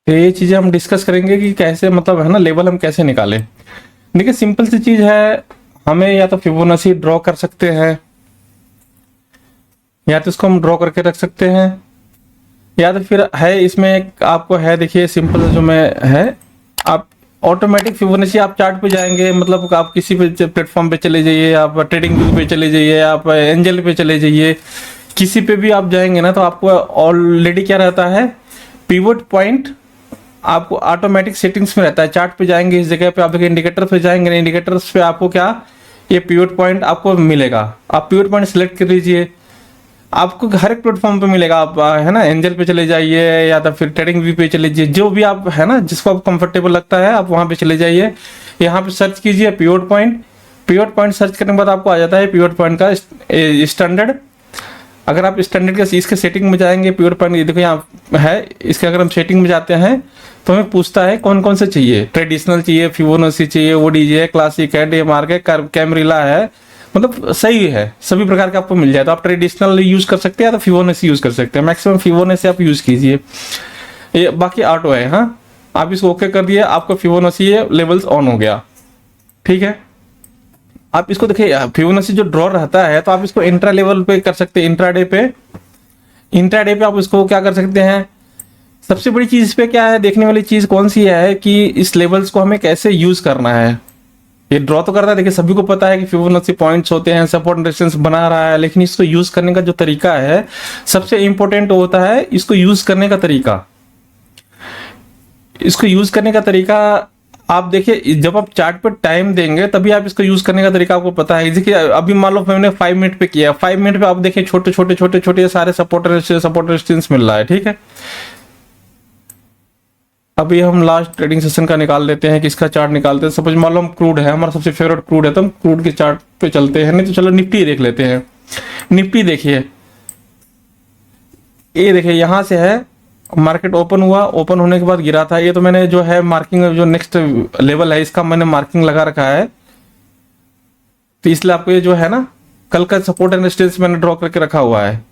तो ये चीज़ें हम डिस्कस करेंगे कि कैसे मतलब है ना लेवल हम कैसे निकालें। देखिए सिंपल सी चीज़ है, हमें या तो फिबोनाची ड्रॉ कर सकते हैं, या तो इसको हम ड्रॉ करके रख सकते हैं, या तो फिर है इसमें एक आपको है, देखिए सिंपल जो में है, आप ऑटोमेटिक फिबोनाची आप चार्ट पे जाएंगे, मतलब आप किसी भी प्लेटफॉर्म पे चले जाइए, आप ट्रेडिंग व्यू पे चले जाइए, आप एंजल पे चले जाइए, किसी पे भी आप जाएंगे ना तो आपको ऑलरेडी क्या रहता है, पिवट पॉइंट आपको ऑटोमेटिक सेटिंग्स में रहता है। चार्ट पे जाएंगे, इस जगह पे आप देखिए इंडिकेटर पे जाएंगे, इंडिकेटर्स पे आपको क्या ये पिवट पॉइंट आपको मिलेगा। आप पिवट पॉइंट सेलेक्ट कर लीजिए, आपको हर एक प्लेटफॉर्म पे मिलेगा। आप है ना एंजल पे चले जाइए या तो फिर ट्रेडिंग व्यू पे चले जाइए, जो भी आप है ना जिसको आप कंफर्टेबल लगता है आप वहां पे चले जाइए। यहाँ पे सर्च कीजिए pivot point. Pivot point search करने के बाद आपको आ जाता है पिवट पॉइंट का स्टैंडर्ड। अगर आप स्टैंडर्ड के इसके सेटिंग में जाएंगे, पिवट पॉइंट ये देखो यहाँ है, इसके अगर हम सेटिंग में जाते हैं तो हमें पूछता है कौन कौन से चाहिए, ट्रेडिशनल चाहिए, फिबोनाची चाहिए, ओडीजी है, क्लासिक है, डेमार्क है, कैमरिला है, मतलब सही है, सभी प्रकार का आपको मिल जाए। तो आप ट्रेडिशनल यूज कर सकते हैं या तो फिबोनाची यूज कर सकते हैं, मैक्सिमम फिबोनाची आप यूज कीजिए। ये बाकी ऑटो है, हाँ आप इसको ओके कर दिए, आपको फिबोनाची लेवल्स ऑन हो गया, ठीक है। आप इसको देखिए फिबोनाची जो ड्रॉ रहता है तो आप इसको इंट्रा लेवल पे कर सकते हैं, इंट्राडे पे आप इसको क्या कर सकते हैं। सबसे बड़ी चीज पे क्या है, देखने वाली चीज कौन सी है कि इस लेवल्स को हमें कैसे यूज करना है। ये ड्रॉ तो करता है, देखिए सभी को पता है कि फिबोनाची पॉइंट्स होते हैं, सपोर्ट रेजिस्टेंस बना रहा है, लेकिन इसको यूज करने का जो तरीका है सबसे इंपॉर्टेंट होता है इसको यूज करने का तरीका। इसको यूज करने का तरीका आप देखिए, जब आप चार्ट पर टाइम देंगे तभी आप इसको यूज करने का तरीका आपको पता है। देखिए अभी मान लो मैंने 5 मिनट पे किया, 5 मिनट पे आप देखिए छोटे सारे सपोर्ट रेजिस्टेंस मिल रहा है, ठीक है। अभी हम लास्ट ट्रेडिंग सेशन का निकाल लेते हैं, किसका चार्ट निकालते हैं। सपोज मान लो हम क्रूड है, हमारा सबसे फेवरेट क्रूड है, तो हम क्रूड के चार्ट पे चलते हैं, नहीं तो चलो निफ्टी देख लेते हैं। निफ्टी देखिए, ये देखिए यहाँ से है, मार्केट ओपन हुआ, ओपन होने के बाद गिरा था। ये तो मैंने जो है मार्किंग, जो नेक्स्ट लेवल है इसका मैंने मार्किंग लगा रखा है, तो इसलिए आपको ये जो है ना कल का सपोर्ट एंड रेजिस्टेंस मैंने ड्रॉ करके रखा हुआ है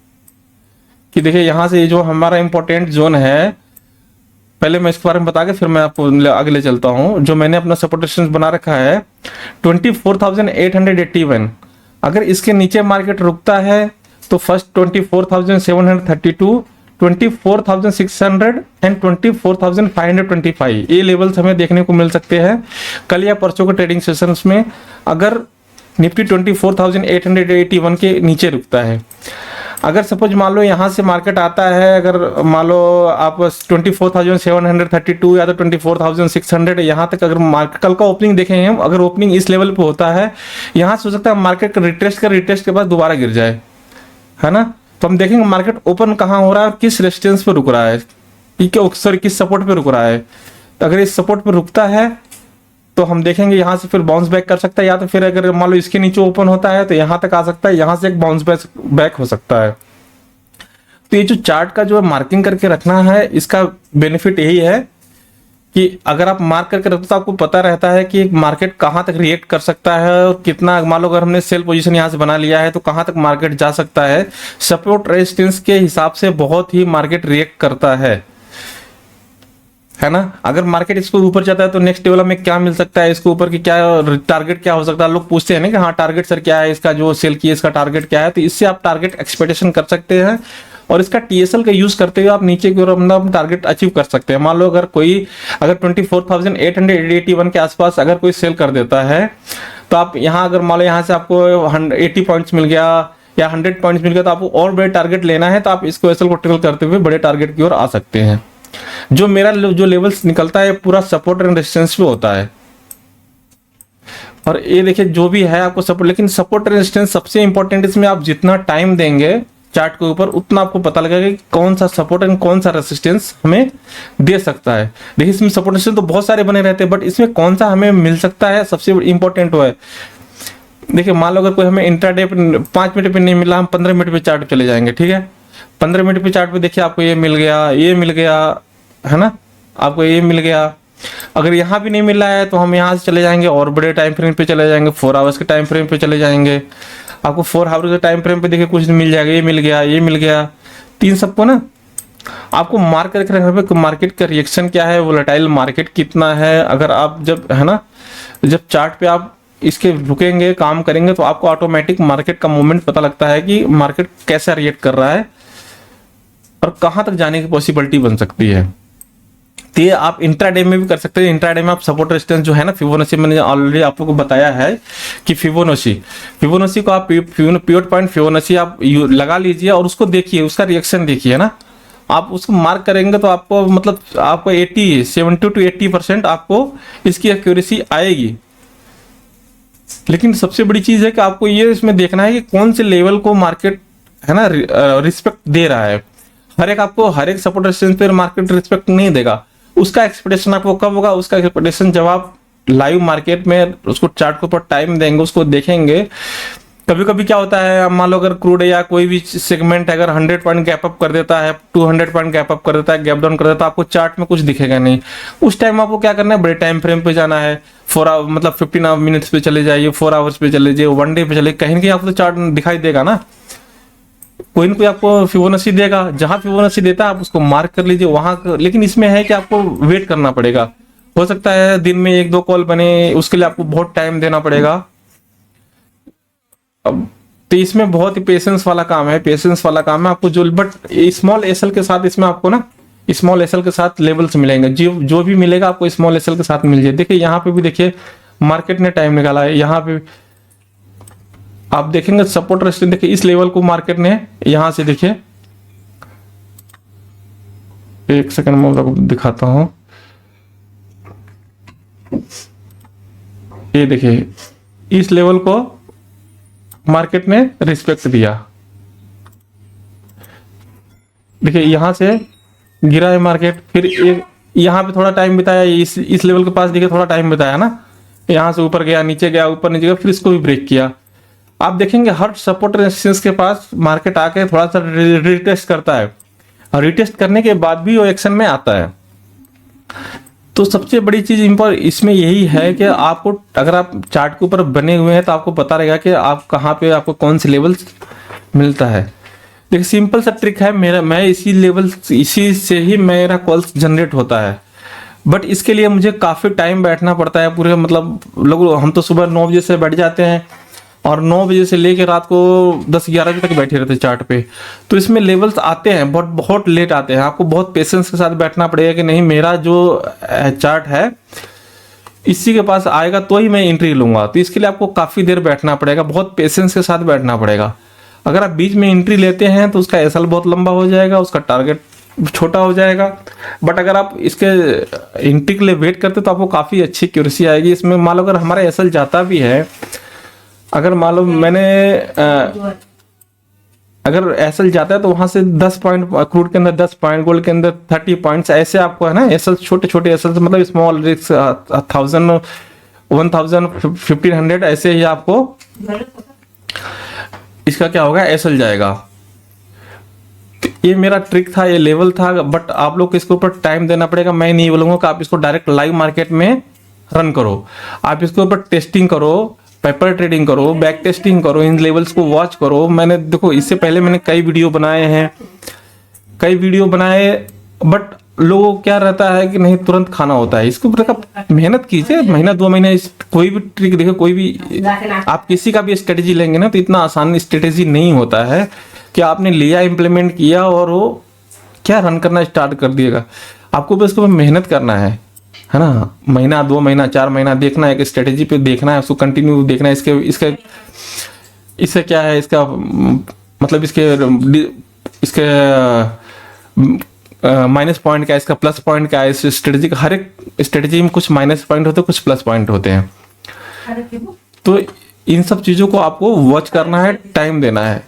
कि देखिए यहाँ से ये जो हमारा इंपॉर्टेंट जोन है, पहले मैं इसके बारे में बता के फिर मैं आपको आगे ले चलता हूँ। जो मैंने अपना सपोर्ट रेजिस्टेंस बना रखा है 24,881, अगर इसके नीचे मार्केट रुकता है तो फर्स्ट 24,732, 24,600 एंड 24,525 ये लेवल्स हमें देखने को मिल सकते हैं कल या परसों के ट्रेडिंग सेशंस में। अगर निफ्टी 24,881 के नीचे रुकता है, अगर सपोज मान लो यहाँ से मार्केट आता है, अगर मान लो आप 24,732 या तो 24,600 यहाँ तक अगर मार्केट कल का ओपनिंग देखेंगे हम, अगर ओपनिंग इस लेवल पे होता है, यहाँ से हो सकता है मार्केट का रिटेस्ट के बाद दोबारा गिर जाए, है ना। तो हम देखेंगे मार्केट ओपन कहाँ हो रहा है और किस रेजिस्टेंस पे रुक रहा है, सॉरी किस सपोर्ट पे रुक रहा है। तो अगर इस सपोर्ट पे रुकता है तो हम देखेंगे यहाँ से फिर बाउंस बैक कर सकता है, या तो फिर अगर मान लो इसके नीचे ओपन होता है तो यहाँ तक आ सकता है, यहाँ से एक बाउंस बैक हो सकता है। तो ये जो चार्ट का जो मार्किंग करके रखना है, इसका बेनिफिट यही है कि अगर आप मार्क करके रखते हो तो आपको पता रहता है कि मार्केट कहाँ तक रिएक्ट कर सकता है और कितना, मान लो अगर हमने सेल पोजीशन यहाँ से बना लिया है तो कहाँ तक मार्केट जा सकता है। सपोर्ट रेजिस्टेंस के हिसाब से बहुत ही मार्केट रिएक्ट करता है ना। अगर मार्केट इसको ऊपर जाता है तो नेक्स्ट लेवल में क्या मिल सकता है, इसके ऊपर की क्या टारगेट क्या हो सकता है। लोग पूछते हैं ना कि हाँ टारगेट सर क्या है, इसका जो सेल किया इसका टारगेट क्या है, तो इससे आप टारगेट एक्सपेक्टेशन कर सकते हैं और इसका टीएसएल का यूज करते हुए आप नीचे की ओर अपना टारगेट अचीव कर सकते हैं। मान लो अगर 24,881 के आसपास अगर कोई सेल कर देता है तो आप यहाँ अगर मान लो यहाँ से आपको 80 पॉइंट्स मिल गया या 100 पॉइंट्स मिल गया, तो आपको और बड़े टारगेट लेना है तो आप इसको एसएल को ट्रिगल करते हुए बड़े टारगेट की ओर आ सकते हैं। जो मेरा जो लेवल्स निकलता है पूरा सपोर्ट एंड रेजिस्टेंस पे होता है, और ये देखिए जो भी है आपको सपोर्ट, लेकिन सपोर्ट रेजिस्टेंस सबसे इंपॉर्टेंट, इसमें आप जितना टाइम देंगे चार्ट के ऊपर उतना आपको पता लगेगा कि कौन सा सपोर्ट एंड कौन सा रेजिस्टेंस हमें दे सकता है। देखिए इसमें सपोर्ट रेजिस्टेंस तो बहुत सारे बने रहते हैं, बट इसमें कौन सा हमें मिल सकता है सबसे इंपॉर्टेंट वो है। देखिए मान लो अगर कोई हमें इंट्राडे पे 5 मिनट पे नहीं मिला, हम 15 मिनट पे चार्ट पे चले जाएंगे, ठीक है। 15 मिनट पे चार्ट पे देखिए आपको ये मिल गया, ये मिल गया, है ना, आपको ये मिल गया। अगर यहाँ भी नहीं मिल रहा है तो हम यहाँ से चले जाएंगे और बड़े टाइम फ्रेम पे चले जाएंगे, 4 आवर्स के टाइम फ्रेम पे चले जाएंगे। आपको 4 आवर्स के टाइम फ्रेम पे देखिए कुछ मिल जाएगा, ये मिल गया, ये मिल गया, 3 सबको ना आपको मार्क करके रखना है मार्केट का रिएक्शन क्या है, वोलेटाइल मार्केट कितना है। अगर आप जब है ना, जब चार्ट पे आप इसके रुकेंगे, काम करेंगे, तो आपको ऑटोमेटिक मार्केट का मूवमेंट पता लगता है कि मार्केट कैसा रिएक्ट कर रहा है और कहां तक जाने की पॉसिबिलिटी बन सकती है। तो ये आप इंट्राडे में भी कर सकते हैं। इंट्राडे में आप सपोर्ट रेजिस्टेंस जो है ना, फिबोनाची मैंने ऑलरेडी आप लोगों को बताया है कि फिबोनाची को आप पिवट पॉइंट फिबोनाची आप लगा लीजिए और उसको देखिए, उसका रिएक्शन देखिए ना। आप उसको मार्क करेंगे तो आपको मतलब आपको 70 to 80% आपको इसकी एक्यूरेसी आएगी। लेकिन सबसे बड़ी चीज है कि आपको ये इसमें देखना है कि कौन से लेवल को मार्केट है ना रिस्पेक्ट दे रहा है। हर एक सपोर्ट रेजिस्टेंस पे मार्केट रिस्पेक्ट नहीं देगा। उसका एक्सपेक्टेशन आपको कब होगा? उसका एक्सपेक्टेशन जब आप लाइव मार्केट में उसको चार्ट के ऊपर टाइम देंगे, उसको देखेंगे। कभी कभी क्या होता है, मान लो अगर क्रूड या कोई भी सेगमेंट अगर 100 पॉइंट गैप अप कर देता है, 200 पॉइंट गैप अप कर देता है, गैप डाउन कर देता है, आपको चार्ट में कुछ दिखेगा नहीं। उस टाइम आपको क्या करना है, बड़े टाइम फ्रेम पे जाना है। 4 मतलब 15 मिनट्स पे चले जाइए, 4 आवर्स पे चले जाइए, 1 डे पे चले, कहीं ना कहीं आपको तो चार्ट दिखाई देगा ना। कोई ना कोई आपको फिबोनाची देगा, जहां फिबोनाची देता है आप उसको मार्क कर लीजिए वहां। लेकिन इसमें है कि आपको वेट करना पड़ेगा। हो सकता है दिन में 1-2 कॉल बने, उसके लिए आपको बहुत टाइम देना पड़ेगा। अब तो इसमें बहुत ही पेशेंस वाला काम है, आपको जो बट स्मॉल एसएल के साथ इसमें आपको ना स्मॉल एसएल के साथ लेवल्स मिलेंगे। जो भी मिलेगा आपको स्मॉल एसएल के साथ मिल जाए। देखिए यहाँ पे भी देखिए मार्केट ने टाइम निकाला है। यहाँ पे आप देखेंगे सपोर्ट रेजिस्टेंस, देखिए इस लेवल को मार्केट ने यहां से, देखिए एक सेकंड में आपको दिखाता हूं। ये देखिए इस लेवल को मार्केट ने रिस्पेक्ट दिया। देखिए यहां से गिरा है मार्केट, फिर एक यहां पे थोड़ा टाइम बिताया, इस लेवल के पास देखिए थोड़ा टाइम बिताया ना, यहां से ऊपर गया, नीचे गया, ऊपर नीचे गया, फिर इसको भी ब्रेक किया। आप देखेंगे हर सपोर्ट रेजिस्टेंस के पास मार्केट आके थोड़ा सा रिटेस्ट करता है और रिटेस्ट करने के बाद भी वो एक्शन में आता है। तो सबसे बड़ी चीज इसमें यही है कि आपको अगर आप चार्ट के ऊपर बने हुए हैं तो आपको पता रहेगा कि आप कहाँ पे आपको कौन से लेवल मिलता है। देखिए सिंपल सा ट्रिक है मेरा, मैं इसी से ही मेरा कॉल्स जनरेट होता है। बट इसके लिए मुझे काफी टाइम बैठना पड़ता है पूरे, मतलब लोग हम तो सुबह 9 बजे से बैठ जाते हैं और 9 बजे से लेके रात को 10-11 बजे तक बैठे रहते चार्ट पे। तो इसमें लेवल्स आते हैं बहुत लेट आते हैं। आपको बहुत पेशेंस के साथ बैठना पड़ेगा कि नहीं मेरा जो चार्ट है इसी के पास आएगा तो ही मैं एंट्री लूंगा। तो इसके लिए आपको काफी देर बैठना पड़ेगा, बहुत पेशेंस के साथ बैठना पड़ेगा। अगर आप बीच में एंट्री लेते हैं तो उसका एसएल बहुत लंबा हो जाएगा, उसका टारगेट छोटा हो जाएगा। बट अगर आप इसके एंट्री के लिए वेट करते तो आपको काफी अच्छी एक्यूरेसी आएगी इसमें। मान लो अगर हमारा एसएल जाता भी है, अगर मान लो मैंने अगर एसएल जाता है तो वहां से 10 पॉइंट क्रूड के अंदर 10 पॉइंट, गोल्ड के अंदर 30 पॉइंट्स, ऐसे आपको है ना एसएल छोटे एसएल मतलब स्मॉल रिस्क 1000 1000 1500 ऐसे ही आपको इसका क्या होगा एसएल जाएगा। तो ये मेरा ट्रिक था, ये लेवल था। बट आप लोग को इसके ऊपर टाइम देना पड़ेगा। मैं नहीं बोलूंगा कि आप इसको डायरेक्ट लाइव मार्केट में रन करो, आप इसके ऊपर टेस्टिंग करो, पेपर ट्रेडिंग करो, बैक टेस्टिंग करो, इन लेवल्स को वॉच करो। मैंने देखो इससे पहले मैंने कई वीडियो बनाए बट लोगों को क्या रहता है कि नहीं तुरंत खाना होता है। इसके ऊपर आप मेहनत कीजिए, महीना 2 महीना कोई भी ट्रिक देखो, कोई भी आप किसी का भी स्ट्रेटेजी लेंगे ना तो इतना आसान स्ट्रेटेजी नहीं होता है कि आपने लिया, इम्प्लीमेंट किया और वो क्या रन करना स्टार्ट कर दिएगा। आपको बस इसके ऊपर मेहनत करना है ना, महीना 2 महीना 4 महीना देखना है, एक स्ट्रेटेजी पे देखना है, उसको कंटिन्यू देखना है। इसके क्या है, इसका मतलब इसके माइनस पॉइंट क्या है, इसका प्लस पॉइंट क्या है। इस स्ट्रेटेजी का हर एक स्ट्रेटेजी में कुछ माइनस पॉइंट होते हैं, कुछ प्लस पॉइंट होते हैं। तो इन सब चीजों को आपको वॉच करना है, टाइम देना है।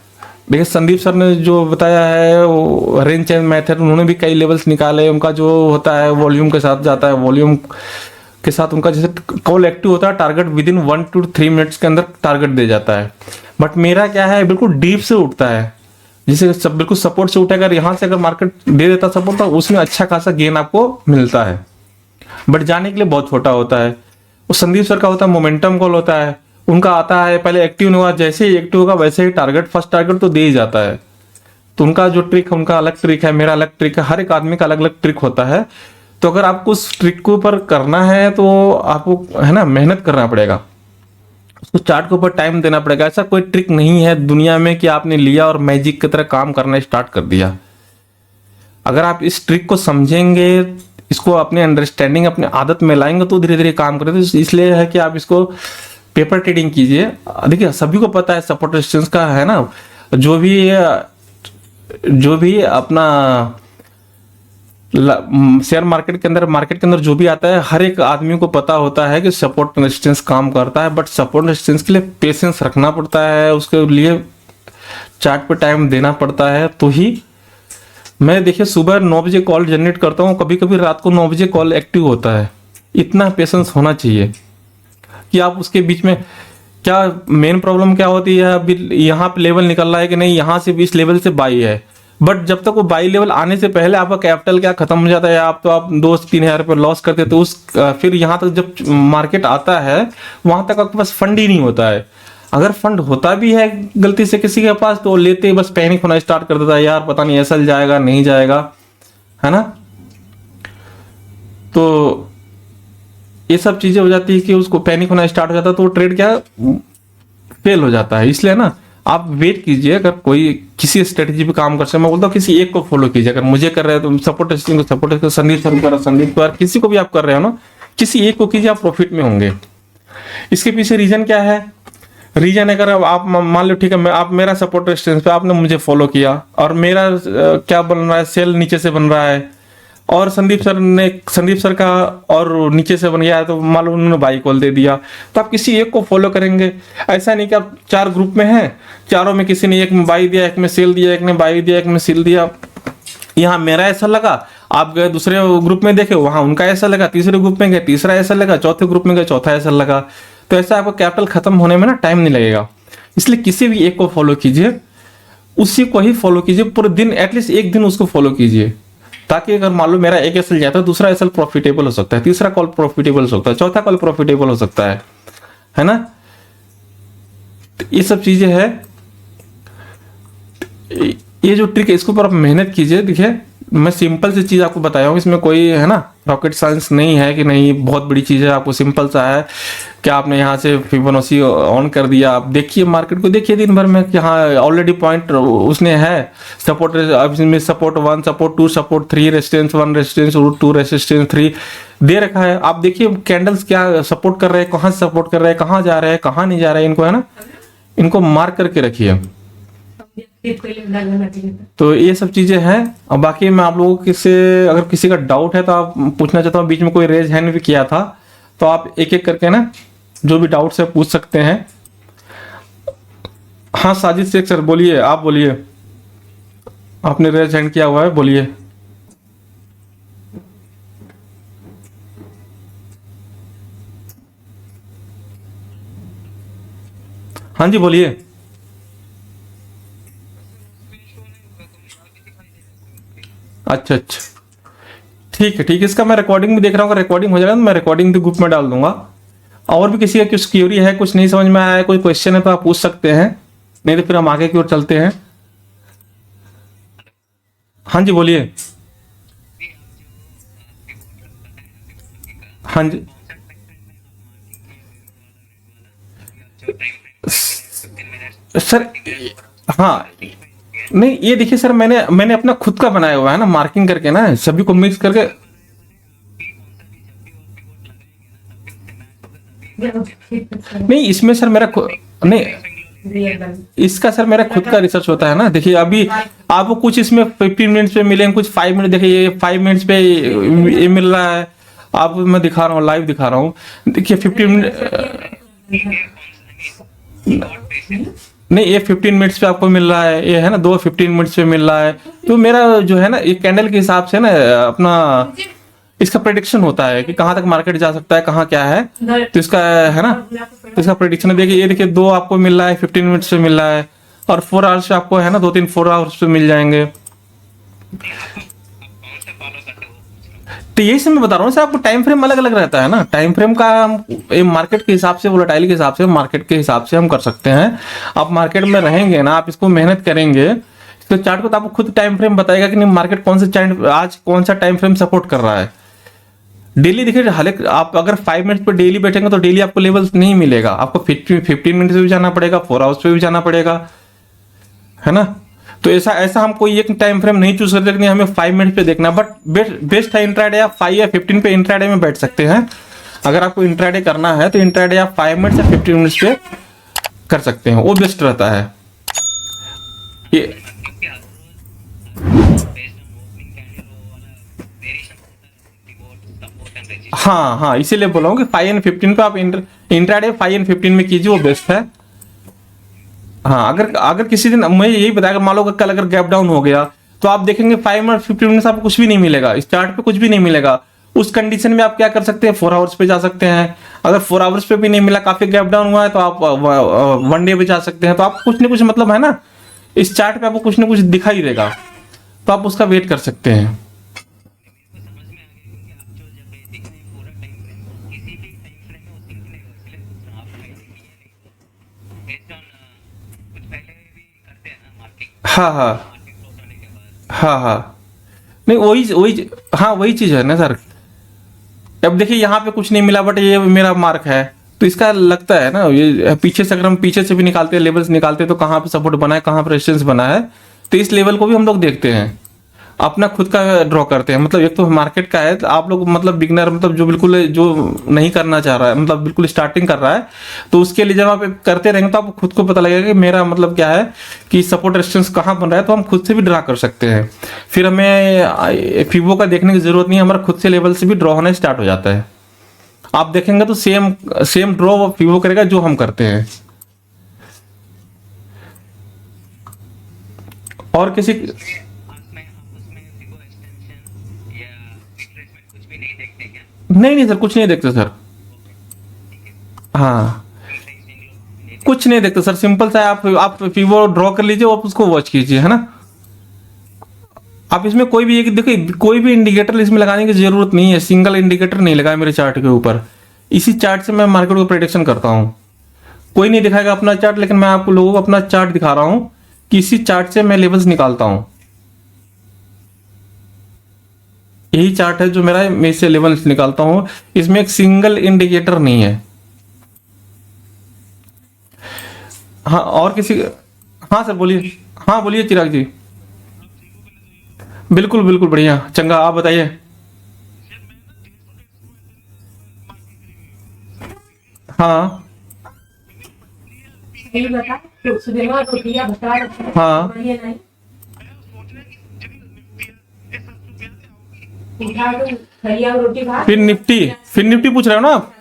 देखिए संदीप सर ने जो बताया है वो रेंज चेंज मेथड, उन्होंने भी कई लेवल्स निकाले। उनका जो होता है वॉल्यूम के साथ जाता है, वॉल्यूम के साथ उनका जैसे कॉल एक्टिव होता है, target with in 1 to 3 minutes के अंदर टारगेट दे जाता है। बट मेरा क्या है बिल्कुल डीप से उठता है, जिसे सब बिल्कुल सपोर्ट से उठेगा। यहाँ से अगर मार्केट दे देता सपोर्ट तो उसमें अच्छा खासा गेन आपको मिलता है। बट जाने के लिए बहुत छोटा होता है। वो संदीप सर का होता है मोमेंटम कॉल होता है, उनका आता है पहले एक्टिव नहीं हुआ, जैसे ही एक्टिव होगा वैसे ही टारगेट फर्स्ट टारगेट तो दे ही जाता है। तो उनका जो ट्रिक है उनका अलग ट्रिक है, मेरा अलग ट्रिक है, हर एक आदमी का अलग अलग ट्रिक होता है। तो अगर आपको उस ट्रिक के ऊपर करना है तो आपको है ना मेहनत करना पड़ेगा, उसको चार्ट के ऊपर टाइम देना पड़ेगा। ऐसा कोई ट्रिक नहीं है दुनिया में कि आपने लिया और मैजिक की तरह काम करना स्टार्ट कर दिया। अगर आप इस ट्रिक को समझेंगे, इसको अपने अंडरस्टैंडिंग अपने आदत में लाएंगे तो धीरे धीरे काम करेंगे। तो इसलिए है कि आप इसको पेपर ट्रेडिंग कीजिए। देखिए सभी को पता है सपोर्ट रेजिस्टेंस का है ना, जो भी अपना शेयर मार्केट के अंदर जो भी आता है हर एक आदमी को पता होता है कि सपोर्ट रेजिस्टेंस काम करता है। बट सपोर्ट रेजिस्टेंस के लिए पेशेंस रखना पड़ता है, उसके लिए चार्ट पे टाइम देना पड़ता है। तो ही मैं देखिए सुबह 9 बजे कॉल जनरेट करता हूँ, कभी कभी रात को 9 बजे कॉल एक्टिव होता है। इतना पेशेंस होना चाहिए कि आप उसके बीच में क्या मेन प्रॉब्लम क्या होती है, अभी यहाँ पे लेवल निकल रहा है कि नहीं, यहाँ से भी इस लेवल से बाई है, बट जब तक वो बाई लेवल आने से पहले आपका कैपिटल क्या खत्म हो जाता है, आप 2-3 हज़ार रुपये लॉस करते तो उस फिर यहाँ तक जब मार्केट आता है वहां तक आपके पास फंड ही नहीं होता है। अगर फंड होता भी है गलती से किसी के पास तो लेते ही बस पैनिक होना स्टार्ट कर देता है, यार पता नहीं ऐसा जाएगा नहीं जाएगा, है ना। तो ये सब चीजें हो जाती है कि उसको पैनिक होना स्टार्ट हो जाता है, तो ट्रेड क्या फेल हो जाता है। इसलिए ना आप वेट कीजिए, अगर कोई किसी स्ट्रेटेजी पे काम कर सकते, मैं बोलता हूँ किसी एक को फॉलो कीजिए। अगर मुझे कर रहे हैं तो सपोर्ट टेस्टिंग को सपोर्ट, संदीप सर कर संदीप को, किसी को भी आप कर रहे हो ना, किसी एक को कीजिए, आप प्रॉफिट में होंगे। इसके पीछे रीजन क्या है? रीजन अगर आप मान लो ठीक है, मैं आप मेरा सपोर्ट रेजिस्टेंस पे आपने मुझे फॉलो किया और मेरा क्या बन रहा है, सेल नीचे से बन रहा है, और संदीप सर का और नीचे से बन गया है, तो मान लो उन्होंने बाई कॉल दे दिया, तो आप किसी एक को फॉलो करेंगे। ऐसा नहीं कि आप 4 ग्रुप में हैं, चारों में किसी ने एक में बाई दिया, एक में सेल दिया, एक ने बाई दिया, एक में सेल दिया। यहाँ मेरा ऐसा लगा, आप गए दूसरे ग्रुप में देखे वहां उनका ऐसा लगा, तीसरे ग्रुप में गए तीसरा ऐसा लगा, चौथे ग्रुप में गए चौथा ऐसा लगा। तो ऐसा आपको कैपिटल खत्म होने में ना टाइम नहीं लगेगा। इसलिए किसी भी एक को फॉलो कीजिए, उसी को ही फॉलो कीजिए पूरे दिन, एटलीस्ट एक दिन उसको फॉलो कीजिए, ताकि अगर मान लो मेरा एक एसएल जाता है, दूसरा एसएल प्रॉफिटेबल हो सकता है, तीसरा कॉल प्रॉफिटेबल हो सकता है, चौथा कॉल प्रॉफिटेबल हो सकता है ना। तो ये सब चीजें है, ये जो ट्रिक है इसके ऊपर आप मेहनत कीजिए। देखिए मैं सिंपल सी चीज आपको बताया हूँ, इसमें कोई है ना रॉकेट साइंस नहीं है कि नहीं बहुत बड़ी चीज है। आपको सिंपल सा है कि आपने यहाँ से फिबोनाची ऑन कर दिया, आप देखिए मार्केट को, देखिए दिन भर में कि हाँ ऑलरेडी पॉइंट उसने है सपोर्ट, अब इसमें support 1 support 2 support 3 resistance 1 resistance 2 resistance 3 दे रखा है। आप देखिए कैंडल्स क्या सपोर्ट कर रहे हैं, कहाँ सपोर्ट कर रहे हैं, कहाँ जा रहे हैं, कहाँ नहीं जा रहे हैं, इनको है ना इनको मार्क करके रखिए। तो ये सब चीजें हैं। और बाकी मैं आप लोगों से अगर किसी का डाउट है तो आप पूछना चाहता हूँ, बीच में कोई रेज हैंड भी किया था, तो आप एक एक करके ना जो भी डाउट है पूछ सकते हैं। हाँ साजिद शेख सर बोलिए, आप बोलिए, आपने रेज हैंड किया हुआ है, बोलिए। हाँ जी बोलिए। अच्छा अच्छा ठीक है ठीक है, इसका मैं रिकॉर्डिंग भी देख रहा हूँ, अगर रिकॉर्डिंग हो जाएगा तो मैं रिकॉर्डिंग भी ग्रुप में डाल दूंगा। और भी किसी का कुछ क्यूरी है, कुछ नहीं समझ में आया, कोई क्वेश्चन है तो आप पूछ सकते हैं, नहीं तो फिर हम आगे की ओर चलते हैं। हाँ जी बोलिए। हाँ जी सर, हाँ नहीं ये देखिए सर, मैंने अपना खुद का बनाया हुआ है ना, मार्किंग करके ना सभी को मिक्स करके। नहीं इसमें सर मेरा नहीं, इसका सर मेरा खुद का रिसर्च होता है ना। देखिए अभी आपको कुछ इसमें 15 मिनट्स पे मिलेंगे, कुछ 5 मिनट, देखिए ये 5 मिनट्स पे ये मिल रहा है आपको, मैं दिखा रहा हूँ लाइव दिखा रहा हूँ। देखिए 15 मिनट नहीं, ये 15 मिनट्स पे आपको मिल रहा है, ये है ना 15 मिनट्स पे मिल रहा है। तो मेरा जो है ना ये कैंडल के हिसाब से ना अपना इसका प्रेडिक्शन होता है कि कहाँ तक मार्केट जा सकता है, कहाँ क्या है, तो इसका है ना, तो इसका प्रेडिक्शन है। देखिए ये देखिए 2 आपको मिल रहा है 15 मिनट्स पे मिल रहा है, और 4 आवर्स आपको है ना 2-3 4 आवर्स पे मिल जाएंगे। तो यही से मैं बता रहा हूँ सर, आपको टाइम फ्रेम अलग अलग रहता है ना, टाइम फ्रेम का हम मार्केट के हिसाब से, वोलेटाइल के हिसाब से, मार्केट के हिसाब से हम कर सकते हैं। आप मार्केट में रहेंगे ना, आप इसको मेहनत करेंगे, तो चार्ट को तो आपको खुद टाइम फ्रेम बताएगा कि नहीं मार्केट कौन सा चार्ट आज कौन सा टाइम फ्रेम सपोर्ट कर रहा है। डेली देखिए, हालांकि आप अगर 5 मिनट पर डेली बैठेंगे तो डेली आपको लेवल्स नहीं मिलेगा, आपको 15 मिनट से भी जाना पड़ेगा, 4 आवर्स पे भी जाना पड़ेगा, है ना। तो ऐसा ऐसा हम कोई एक टाइम फ्रेम नहीं चूज करते कि नहीं हमें 5 मिनट पे देखना, बट बेस्ट है इंट्राडे, आप 5 या 15 पे इंट्राडे में बैठ सकते हैं। अगर आपको इंट्राडे करना है तो इंट्राडे आप 5 मिनट से 15 मिनट पे कर सकते हैं, वो बेस्ट रहता है ये। हाँ हाँ, इसीलिए बोला हूँ कि 5 एंड 15 पे आप इंट्राडे 5 एंड 15 में कीजिए, वो बेस्ट है। हाँ, अगर अगर किसी दिन मैं यही बताया, मान लो कल अगर गैप डाउन हो गया तो आप देखेंगे 5 मिनट 15 मिनट आपको कुछ भी नहीं मिलेगा, इस चार्ट पे कुछ भी नहीं मिलेगा। उस कंडीशन में आप क्या कर सकते हैं, 4 आवर्स पे जा सकते हैं। अगर 4 आवर्स पे भी नहीं मिला, काफी गैप डाउन हुआ है, तो आप 1 डे पे जा सकते हैं। तो आप कुछ ना कुछ मतलब है ना, इस चार्ट पे आपको कुछ ना कुछ दिखाई देगा, तो आप उसका वेट कर सकते हैं। हाँ हाँ हाँ हाँ, नहीं वही हाँ वही चीज है ना सर। अब देखिए यहाँ पे कुछ नहीं मिला, बट ये मेरा मार्क है, तो इसका लगता है ना, ये पीछे से अगर हम पीछे से भी निकालते हैं, लेवल्स निकालते हैं, तो कहाँ पे सपोर्ट बना है, कहाँ पे रेजिस्टेंस बना है, तो इस लेवल को भी हम लोग देखते हैं, अपना खुद का ड्रॉ करते हैं। मतलब एक तो मार्केट का है, तो आप लोग मतलब बिगनर, मतलब जो बिल्कुल जो नहीं करना चाह रहा है, मतलब बिल्कुल स्टार्टिंग कर रहा है, तो उसके लिए जब आप करते रहेंगे तो आपको खुद को पता लगेगा कि मेरा मतलब क्या है, कि सपोर्ट रेजिस्टेंस कहाँ बन रहा है, तो हम खुद से भी ड्रा कर सकते हैं। फिर हमें फिबो का देखने की जरूरत नहीं है, हमारा खुद से लेवल से भी ड्रॉ होना स्टार्ट हो जाता है। आप देखेंगे तो सेम सेम ड्रॉ फिबो करेगा जो हम करते हैं। और किसी नहीं नहीं सर, कुछ नहीं देखते सर। हाँ, कुछ नहीं देखते सर, सिंपल सा है, आप फिबो ड्रॉ कर लीजिए, आप उसको वॉच कीजिए, है ना। आप इसमें कोई भी एक देखिए, कोई भी इंडिकेटर इसमें लगाने की जरूरत नहीं है, सिंगल इंडिकेटर नहीं लगाया मेरे चार्ट के ऊपर। इसी चार्ट से मैं मार्केट को प्रेडिक्शन करता हूँ। कोई नहीं दिखाएगा अपना चार्ट, लेकिन मैं आपको लोगों को अपना चार्ट दिखा रहा हूँ कि इसी चार्ट से मैं लेवल्स निकालता हूँ। यही चार्ट है जो मेरा, मैं इससे लेवल्स निकालता हूँ, इसमें एक सिंगल इंडिकेटर नहीं है। हाँ, और किसी, हाँ सर बोलिए, हाँ बोलिए चिराग जी। बिल्कुल बिल्कुल बढ़िया चंगा, आप बताइए। हाँ यही बता सुबह रोटियां बता हाँ, बढ़िया नहीं उठा दो भैया रोटी खा फिर निफ्टी पूछ रहे हो ना आप।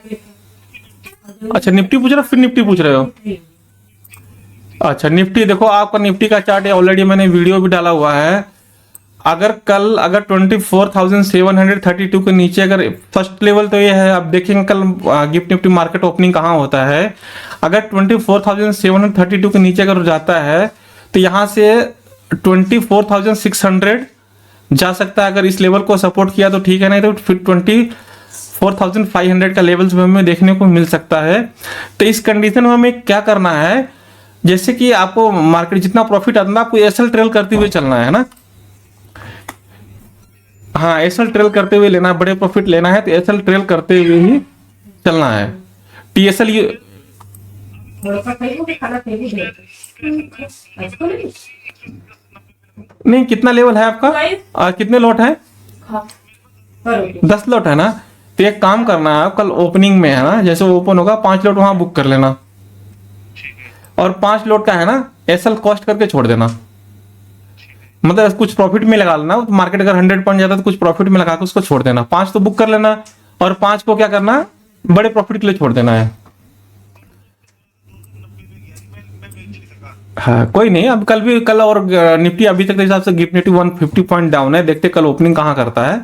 अच्छा निफ्टी पूछ रहे हो, फिर निफ्टी पूछ रहे हो। अच्छा निफ्टी देखो, आपका निफ्टी का चार्ट ऑलरेडी मैंने वीडियो भी डाला हुआ है। अगर 24,732 के नीचे, अगर फर्स्ट लेवल तो ये है, आप देखेंगे कल गिफ्ट निफ्टी मार्केट ओपनिंग कहाँ होता है। अगर 24,732 के नीचे अगर जाता है तो यहाँ से 24,600 जा सकता है। अगर इस लेवल को सपोर्ट किया तो ठीक है, नहीं तो फिर 24,500 का लेवल्स में हमें देखने को मिल सकता है। तो इस कंडीशन में हमें क्या करना है, जैसे कि आपको मार्केट जितना प्रॉफिट आता है, आपको एसएल ट्रेल करते हुए चलना है ना। हाँ, एसएल ट्रेल करते हुए लेना है, बड़े प्रॉफिट लेना है तो एसएल ट्रेल करते हुए ही चलना है। टीएसएल ये थोड़ा खाई को खाना तेरी दे इसको नहीं नहीं, कितना लेवल है आपका, कितने लॉट है, खा करो 10 लॉट है ना। तो एक काम करना है, आप कल ओपनिंग में है ना, जैसे ओपन होगा 5 लॉट वहां बुक कर लेना, और 5 लॉट का है ना एसएल कॉस्ट करके छोड़ देना। मतलब कुछ प्रॉफिट में लगा लेना, तो मार्केट अगर 100 पॉइंट जाता है तो कुछ प्रॉफिट में लगा के उसको छोड़ देना। 5 तो बुक कर लेना, और 5 को क्या करना, बड़े प्रॉफिट के लिए छोड़ देना है। हाँ कोई नहीं, अब कल और निफ्टी अभी तक के हिसाब से गिफ्ट निफ्टी 150 पॉइंट डाउन है, देखते कल ओपनिंग कहाँ करता है।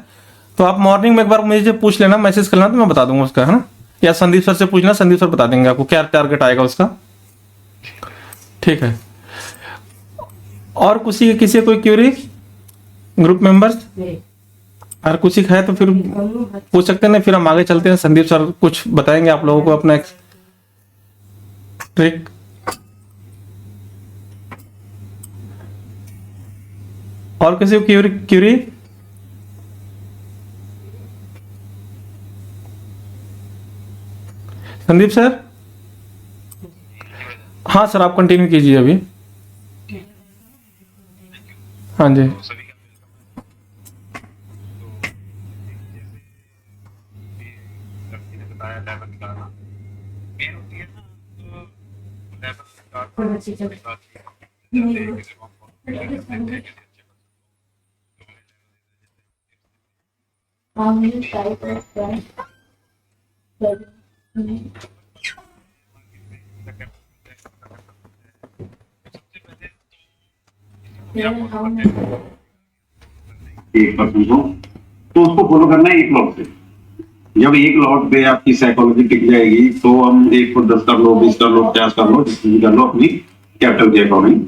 तो आप मॉर्निंग में एक बार मुझे पूछ लेना, मैसेज कर लेना, तो मैं बता दूंगा उसका, है ना। या संदीप सर से पूछना, संदीप सर बता देंगे आपको क्या टारगेट आएगा उसका। ठीक है, और किसी कोई क्यूरी ग्रुप मेंबर्स, और कुछ है तो फिर पूछ सकते हैं, फिर हम आगे चलते हैं। संदीप सर कुछ बताएंगे आप लोगों को अपना ट्रिक। और किसी को क्यूरी? संदीप सर? हाँ सर, आप कंटिन्यू कीजिए अभी। हाँ जी। थोड़ा चीजें एक पर्सन को, तो उसको फॉलो करना है एक लॉट से। जब एक लॉट पे आपकी साइकोलॉजी टिक जाएगी तो हम 1 को 10 कर लो, 20 कर लो, 50 कर लो, जितनी कर लो अपनी कैपिटल के अकॉर्डिंग।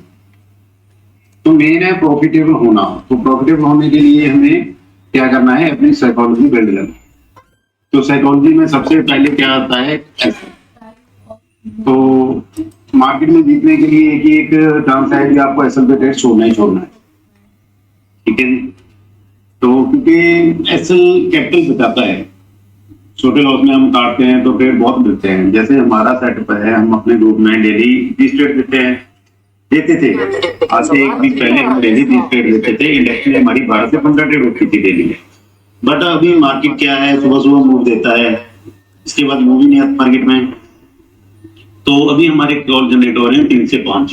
तो मेन है प्रॉफिटेबल होना। तो प्रॉफिटेबल होने के लिए हमें क्या करना है, अपनी साइकोलॉजी बिल्ड करना। तो साइकोलॉजी में सबसे पहले क्या आता है, तो मार्केट में जीतने के लिए एक ही एक चांस है कि आपको एसएल पे ट्रेड छोड़ना ही छोड़ना है, ठीक है। तो क्योंकि एसएल कैपिटल बचाता है, छोटे लॉस में हम काटते हैं तो ट्रेड बहुत मिलते हैं। जैसे हमारा सेटअप है, हम अपने ग्रुप में डेली 20 ट्रेड देते थे। आज से 1 वीक पहले हम डेली 20 ट्रेड देते थे। इंडेक्स में हमारी 12 से 15 ट्रेड होती थी डेली। बट अभी मार्केट क्या है, सुबह सुबह मूव देता है, इसके बाद मूव ही नहीं आता मार्केट में। तो अभी हमारे कॉल जनरेट हो रहे हैं 3 से 5,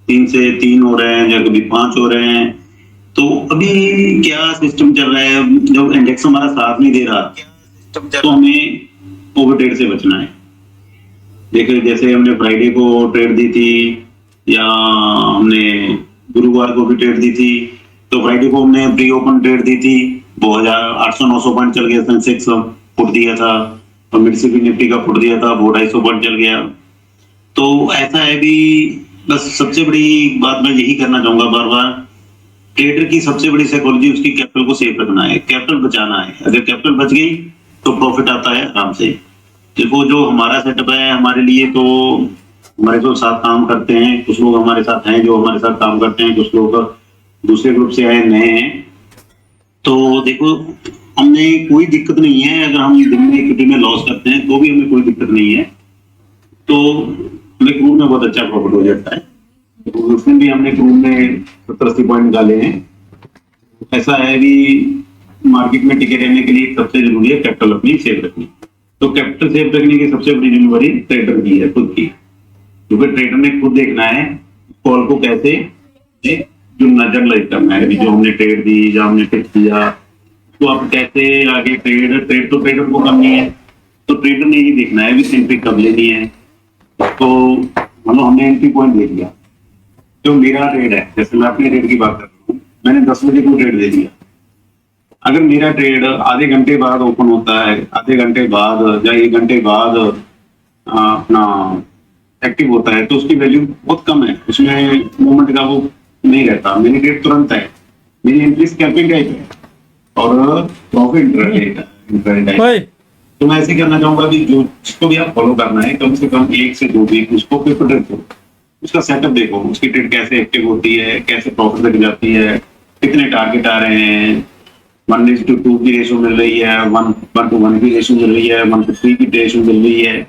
3 से 3 हो रहे हैं, या कभी 5 हो रहे हैं। तो अभी क्या सिस्टम चल रहा है, जब इंडेक्स हमारा साथ नहीं दे रहा तो हमें ओवर ट्रेड से बचना है। देखिए, जैसे हमने फ्राइडे को ट्रेड दी थी, या हमने गुरुवार को भी ट्रेड दी थी। तो फ्राइडे को हमने प्री ओपन ट्रेड दी थी, 2800-900 पॉइंट चल गया, सेंसेक्स फुट दिया था, और मिड सिटी निफ्टी का फुट दिया था, 250 पॉइंट चल गया। तो ऐसा है भी, बस सबसे बड़ी बात मैं यही करना चाहूंगा बार बार, ट्रेडर की सबसे बड़ी साइकोलॉजी उसकी कैपिटल को सेफ रखना है, कैपिटल बचाना है। अगर कैपिटल बच गई तो प्रॉफिट आता है आराम से। देखो, जो हमारा सेटअप है हमारे लिए, तो हमारे जो साथ काम करते हैं, कुछ लोग हमारे साथ हैं जो हमारे साथ काम करते हैं, कुछ लोग दूसरे ग्रुप से आए नए हैं। तो देखो, हमें कोई दिक्कत नहीं है अगर हम दिन में इक्विटी में लॉस करते हैं तो भी हमें कोई दिक्कत नहीं है। तो हमें क्रूड में बहुत अच्छा प्रॉफिट हो जाता है। तो उसमें भी हमने क्रूड में 70-80 पॉइंट निकाले हैं। ऐसा है भी, मार्केट में टिके रहने के लिए सबसे जरूरी है कैपिटल अपनी सेफ रखनी। तो कैपिटल सेफ रखने की सबसे बड़ी जिम्मेवारी ट्रेडर की है, खुद की। क्योंकि ट्रेडर ने खुद देखना है कॉल को कैसे जो नजर लाइक करना है, जो हमने ट्रेड दी या हमने टिक दिया, तो आप कैसे आगे ट्रेड तो ट्रेडर को करनी है। तो ट्रेडर ने ही देखना है भी एंट्री कब लेनी है। तो मतलब हमने एंट्री पॉइंट ले लिया, जो मेरा ट्रेड है, जैसे मैं अपने ट्रेड की बात कर रहा हूँ, मैंने 10 बजे को ट्रेड दे दिया। अगर मेरा ट्रेड आधे घंटे बाद ओपन होता है, आधे घंटे बाद या 1 घंटे बाद अपना एक्टिव होता है, तो उसकी वैल्यू बहुत कम है, उसमें मूवमेंट का वो नहीं रहता। मेरी ट्रेड तुरंत है, मेरी एंट्री स्कैल्पिंग टाइप है और प्रॉफिट इंट्राडे है। तो मैं ऐसे करना चाहूंगा कि जो जिसको भी आप फॉलो करना है, कम से कम 1 से 2 वीक उसको पेपर देखो, उसका सेटअप देखो, उसकी ट्रेड कैसे एक्टिव होती है, कैसे प्रॉफिट लग जाती है, कितने टारगेट आ रहे हैं, 1:2 की रेशो मिल रही है, 1:1 की रेशो मिल रही है, 1:3 की रेशो मिल रही है।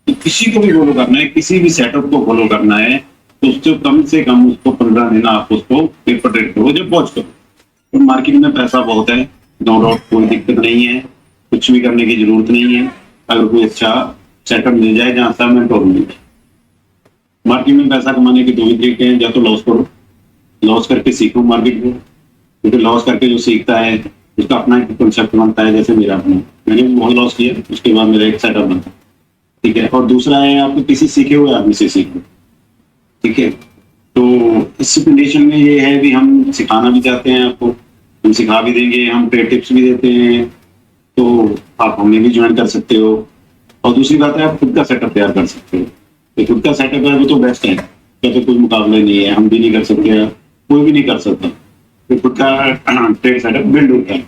तो किसी को भी फॉलो करना है, किसी भी सेटअप को फॉलो करना है, तो उसको कम से कम उसको 15 दिन आप उसको पेपर ट्रेड करो, जब वॉच करो। तो मार्केट में पैसा बहुत है, नो डाउट, कोई दिक्कत नहीं है, कुछ भी करने की जरूरत नहीं है। अगर कोई अच्छा सेटअप मिल जाए जहाँ सेटलमेंट और मिल जाए। मार्केट में पैसा कमाने के 2 ही तरीके हैं, या तो लॉस करो, लॉस करके सीखो मार्केट में, क्योंकि लॉस करके जो सीखता है उसका अपना एक कंसेप्ट बनता है। जैसे मेरा अपना, मैंने बहुत लॉस किया, उसके बाद मेरा एक सेटअप बनता, ठीक है। और दूसरा है आपको किसी सीखे हुए आदमी से सीखो, ठीक है। तो इस कंडीशन में ये है भी हम सिखाना भी चाहते हैं आपको, हम सिखा भी देंगे, हम ट्रेड टिप्स भी देते हैं, तो आप हमें भी ज्वाइन कर सकते हो। और दूसरी बात है, आप खुद का सेटअप तैयार कर सकते हो। तो खुद का सेटअप है वो तो बेस्ट है, क्या तो कोई मुकाबला नहीं है, हम भी नहीं कर सकते, कोई भी नहीं कर सकता। तो खुद का ट्रेड सेटअप बिल्ड होता है।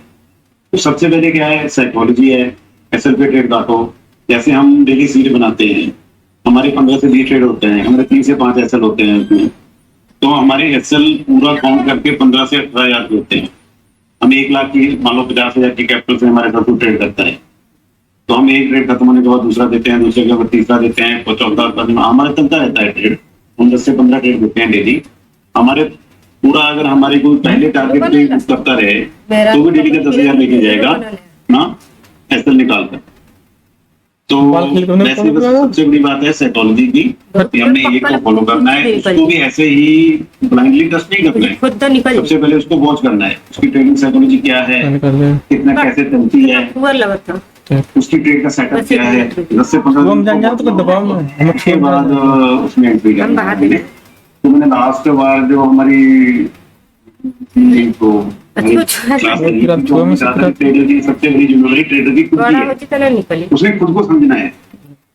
तो सबसे पहले क्या है, साइकोलॉजी है, एसएल पे ट्रेड काटो। जैसे हम डेली सीट बनाते हैं, हमारे 15 से 20 ट्रेड होते हैं, हमारे 3 से 5 एसएल होते हैं उसमें। तो हमारे एसएल पूरा काउंट करके 15 से 18,000 के होते हैं। हम 1 लाख की मान लो 50,000 की कैपिटल से हमारे साथ ट्रेड करता है, तो हम एक ट्रेड खत्म होने के बाद दूसरा देते हैं, दूसरे के बाद तीसरा देते हैं, चौथा हमारा चलता रहता है ट्रेड। हम 10 से 15 ट्रेड देते हैं डेली। हमारे पूरा अगर हमारे कोई पहले टारगेट पे करता रहे तो भी डेली का 10,000 लेके जाएगा ना एसएल निकाल कर। तो वैसे बस सबसे बड़ी बात है साइकोलॉजी की कि हमने एक को फॉलो करना है, उसको भी ऐसे ही ब्लाइंडली ट्रस्ट नहीं करना है। खुद तो निकल सबसे पहले उसको वॉच करना है, उसकी ट्रेडिंग साइकोलॉजी क्या है, कितना कैसे चलती है, हुआ लगा था उसकी ट्रेड का सेटअप क्या है। 10 से 15 हम जान जान तो दबाव में हम उसके बाद उसमें एंट्री करना है। तो मैंने लास्ट बार जो हमारी तो क्लास ट्रेडर की सबसे बड़ी जिम्मेदारी ट्रेडर की खुद की है, निकली उसने खुद को समझना है।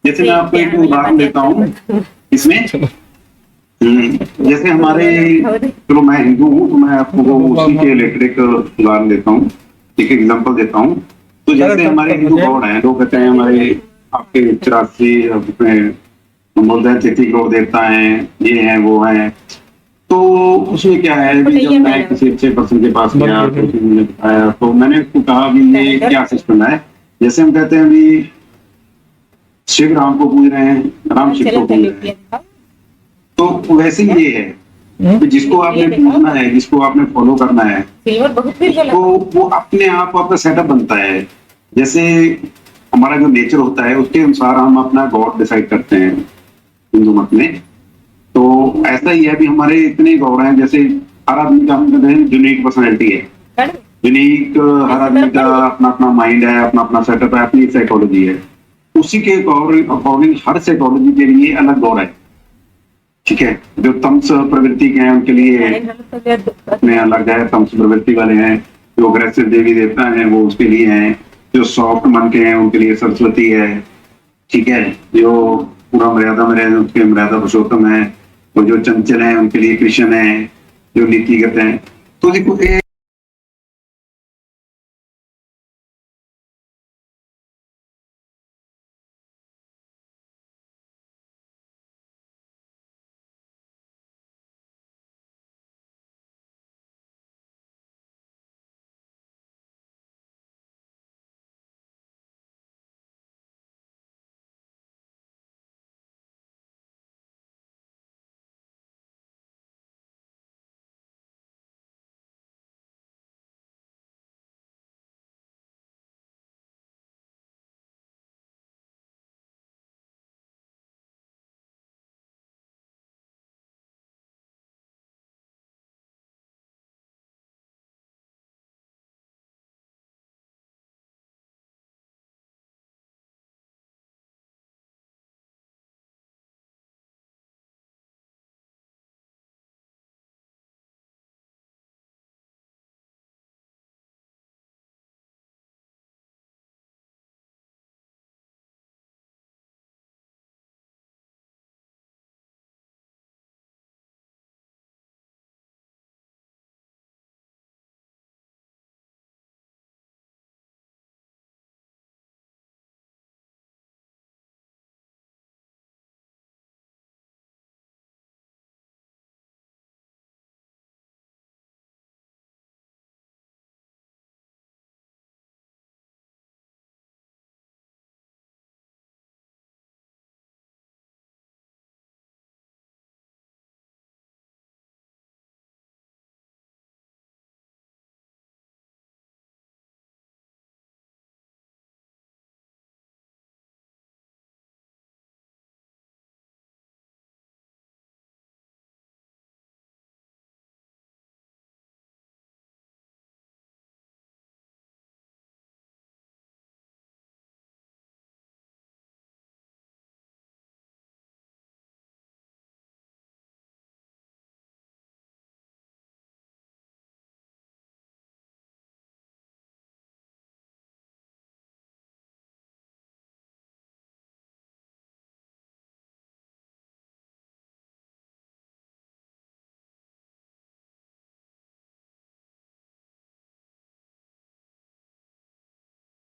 जैसे मैं आपको एक उदाहरण देता हूँ इसमें, जैसे हमारे, चलो मैं हिंदू हूँ तो मैं आपको उसी के रिलेटेड एक उदाहरण देता हूँ, एक एग्जांपल देता हूँ। तो जैसे हमारे हिंदू गॉड हैं, लोग कहते हैं हमारे आपके 84 बोलते हैं 33 करोड़ देवता हैं, ये हैं वो हैं। तो उसमें क्या है कि जब मैं किसी अच्छे पर्सन के पास गया तो उसने मुझे बताया, तो मैंने उसको कहा कि ये क्या सिस्टम है। जैसे हम कहते हैं भी शिव राम को पूज रहे हैं, राम शिव को पूज रहे हैं, तो वैसे ही ये है कि जिसको आपने पूजना है, जिसको आपने फॉलो करना है, तो वो अपने आप आपका सेटअप बनता है। जैसे हमारा जो नेचर होता है उसके अनुसार हम अपना गॉड डिसाइड करते हैं हिंदू मत में। तो ऐसा ही है भी हमारे इतने गॉड हैं, जैसे हर आदमी का हम कहते हैं यूनिक पर्सनैलिटी है, यूनिक, हर आदमी का अपना अपना माइंड है, अपना अपना सेटअप है, अपनी साइकोलॉजी है। उसी के अकॉर्डिंग हर साइकोलॉजी के लिए अलग गॉड है, ठीक है। जो तमस प्रवृत्ति के हैं उनके लिए अपने अलग है, तमस प्रवृत्ति वाले हैं। जो अग्रेसिव देवी देवता हैं वो उसके लिए हैं। जो सॉफ्ट मन के हैं उनके लिए सरस्वती है, ठीक है। जो पूरा मर्यादा में रहे उनके मर्यादा पुरुषोत्तम है, और जो चंचल हैं उनके लिए कृष्ण है, जो नीतिगत हैं। तो देखो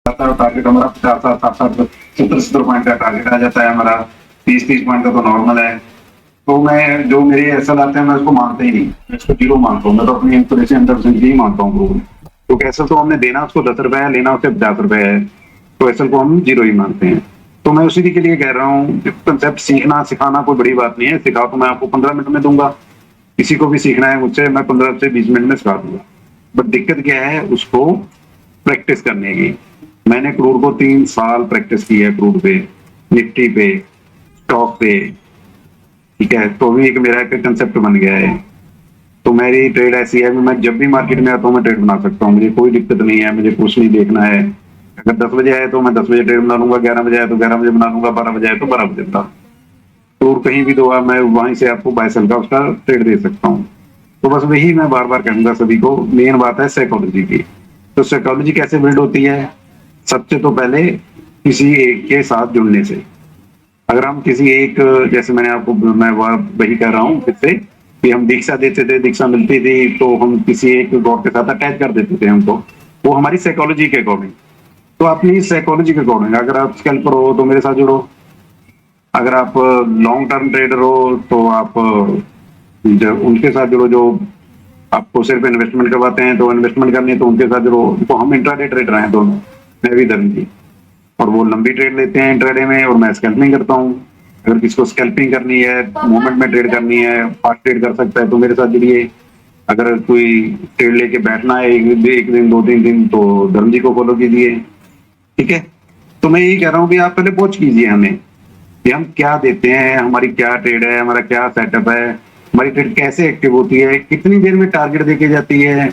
टारगेट हमारा 50, 60, 70 पॉइंट का टारगेट आ जाता है हमारा। 30 पॉइंट का तो नॉर्मल है। तो मैं जो मेरे एसएल आते हैं मैं उसको मानता ही नहीं, मैं इसको जीरो मानता हूँ। मैं तो अपनी इंस्टॉलेशन अंदर से ही मानता हूँ ग्रुप, क्योंकि एसएल तो हमने देना उसको 10 रुपए है, लेना उससे 50 रुपए है, तो एसएल को हम जीरो ही मानते हैं। तो मैं उसी के लिए कह रहा हूँ कंसेप्ट सीखना सिखाना कोई बड़ी बात नहीं है, सिखाओ तो मैं आपको 15 मिनट में दूंगा, किसी को भी सीखना है मुझसे मैं 15 से 20 मिनट में सिखा दूंगा। बट दिक्कत क्या है, उसको प्रैक्टिस करने की। मैंने क्रूड को 3 साल प्रैक्टिस की है, क्रूड पे, निफ्टी पे, स्टॉक पे, ठीक है, तो भी एक मेरा एक कंसेप्ट बन गया है। तो मेरी ट्रेड ऐसी है, मैं जब भी मार्केट में आता हूँ मैं ट्रेड बना सकता हूँ, मुझे कोई दिक्कत नहीं है, मुझे कुछ नहीं देखना है। अगर 10 बजे आए तो मैं 10 बजे ट्रेड बना लूंगा, 11 बजे आए तो 11 बजे बना लूंगा, 12 बजे आए तो 12 बजे बना, तो कहीं भी दो मैं वहीं से आपको बाय सेल का उसका ट्रेड दे सकता हूँ। तो बस वही मैं बार बार कहूंगा सभी को, मेन बात है साइकोलॉजी की। तो साइकोलॉजी कैसे बिल्ड होती है? सबसे तो पहले किसी एक के साथ जुड़ने से। अगर हम किसी एक, जैसे मैंने आपको, मैं वही कह रहा हूँ फिर से कि हम दीक्षा देते थे, दीक्षा मिलती थी, तो हम किसी एक गॉड के साथ अटैच कर देते थे हमको, वो हमारी साइकोलॉजी के अकॉर्डिंग। तो अपनी साइकोलॉजी के अकॉर्डिंग अगर आप स्कैल्पर हो तो मेरे साथ जुड़ो, अगर आप लॉन्ग टर्म ट्रेडर हो तो आप उनके साथ जुड़ो, जो आपको सिर्फ इन्वेस्टमेंट करवाते हैं, तो इन्वेस्टमेंट करनी है तो उनके साथ जुड़ो। तो हम इंट्राडे ट्रेडर हैं दोनों, मैं भी धर्म जी, और वो लंबी ट्रेड लेते हैं इंट्राडे में और मैं स्कैल्पिंग करता हूँ। अगर किसको स्कैल्पिंग करनी है, मोमेंट में ट्रेड करनी है, फास्ट ट्रेड कर सकता है तो मेरे साथ जुड़िए। अगर कोई ट्रेड लेके बैठना है एक दिन 2-3 दिन तो धर्म जी को फॉलो कीजिए, ठीक है। तो मैं यही कह रहा हूँ कि आप पहले वॉच कीजिए हमें कि हम क्या देते हैं, हमारी क्या ट्रेड है, हमारा क्या सेटअप है, हमारी ट्रेड कैसे एक्टिव होती है, कितनी देर में टारगेट देके जाती है।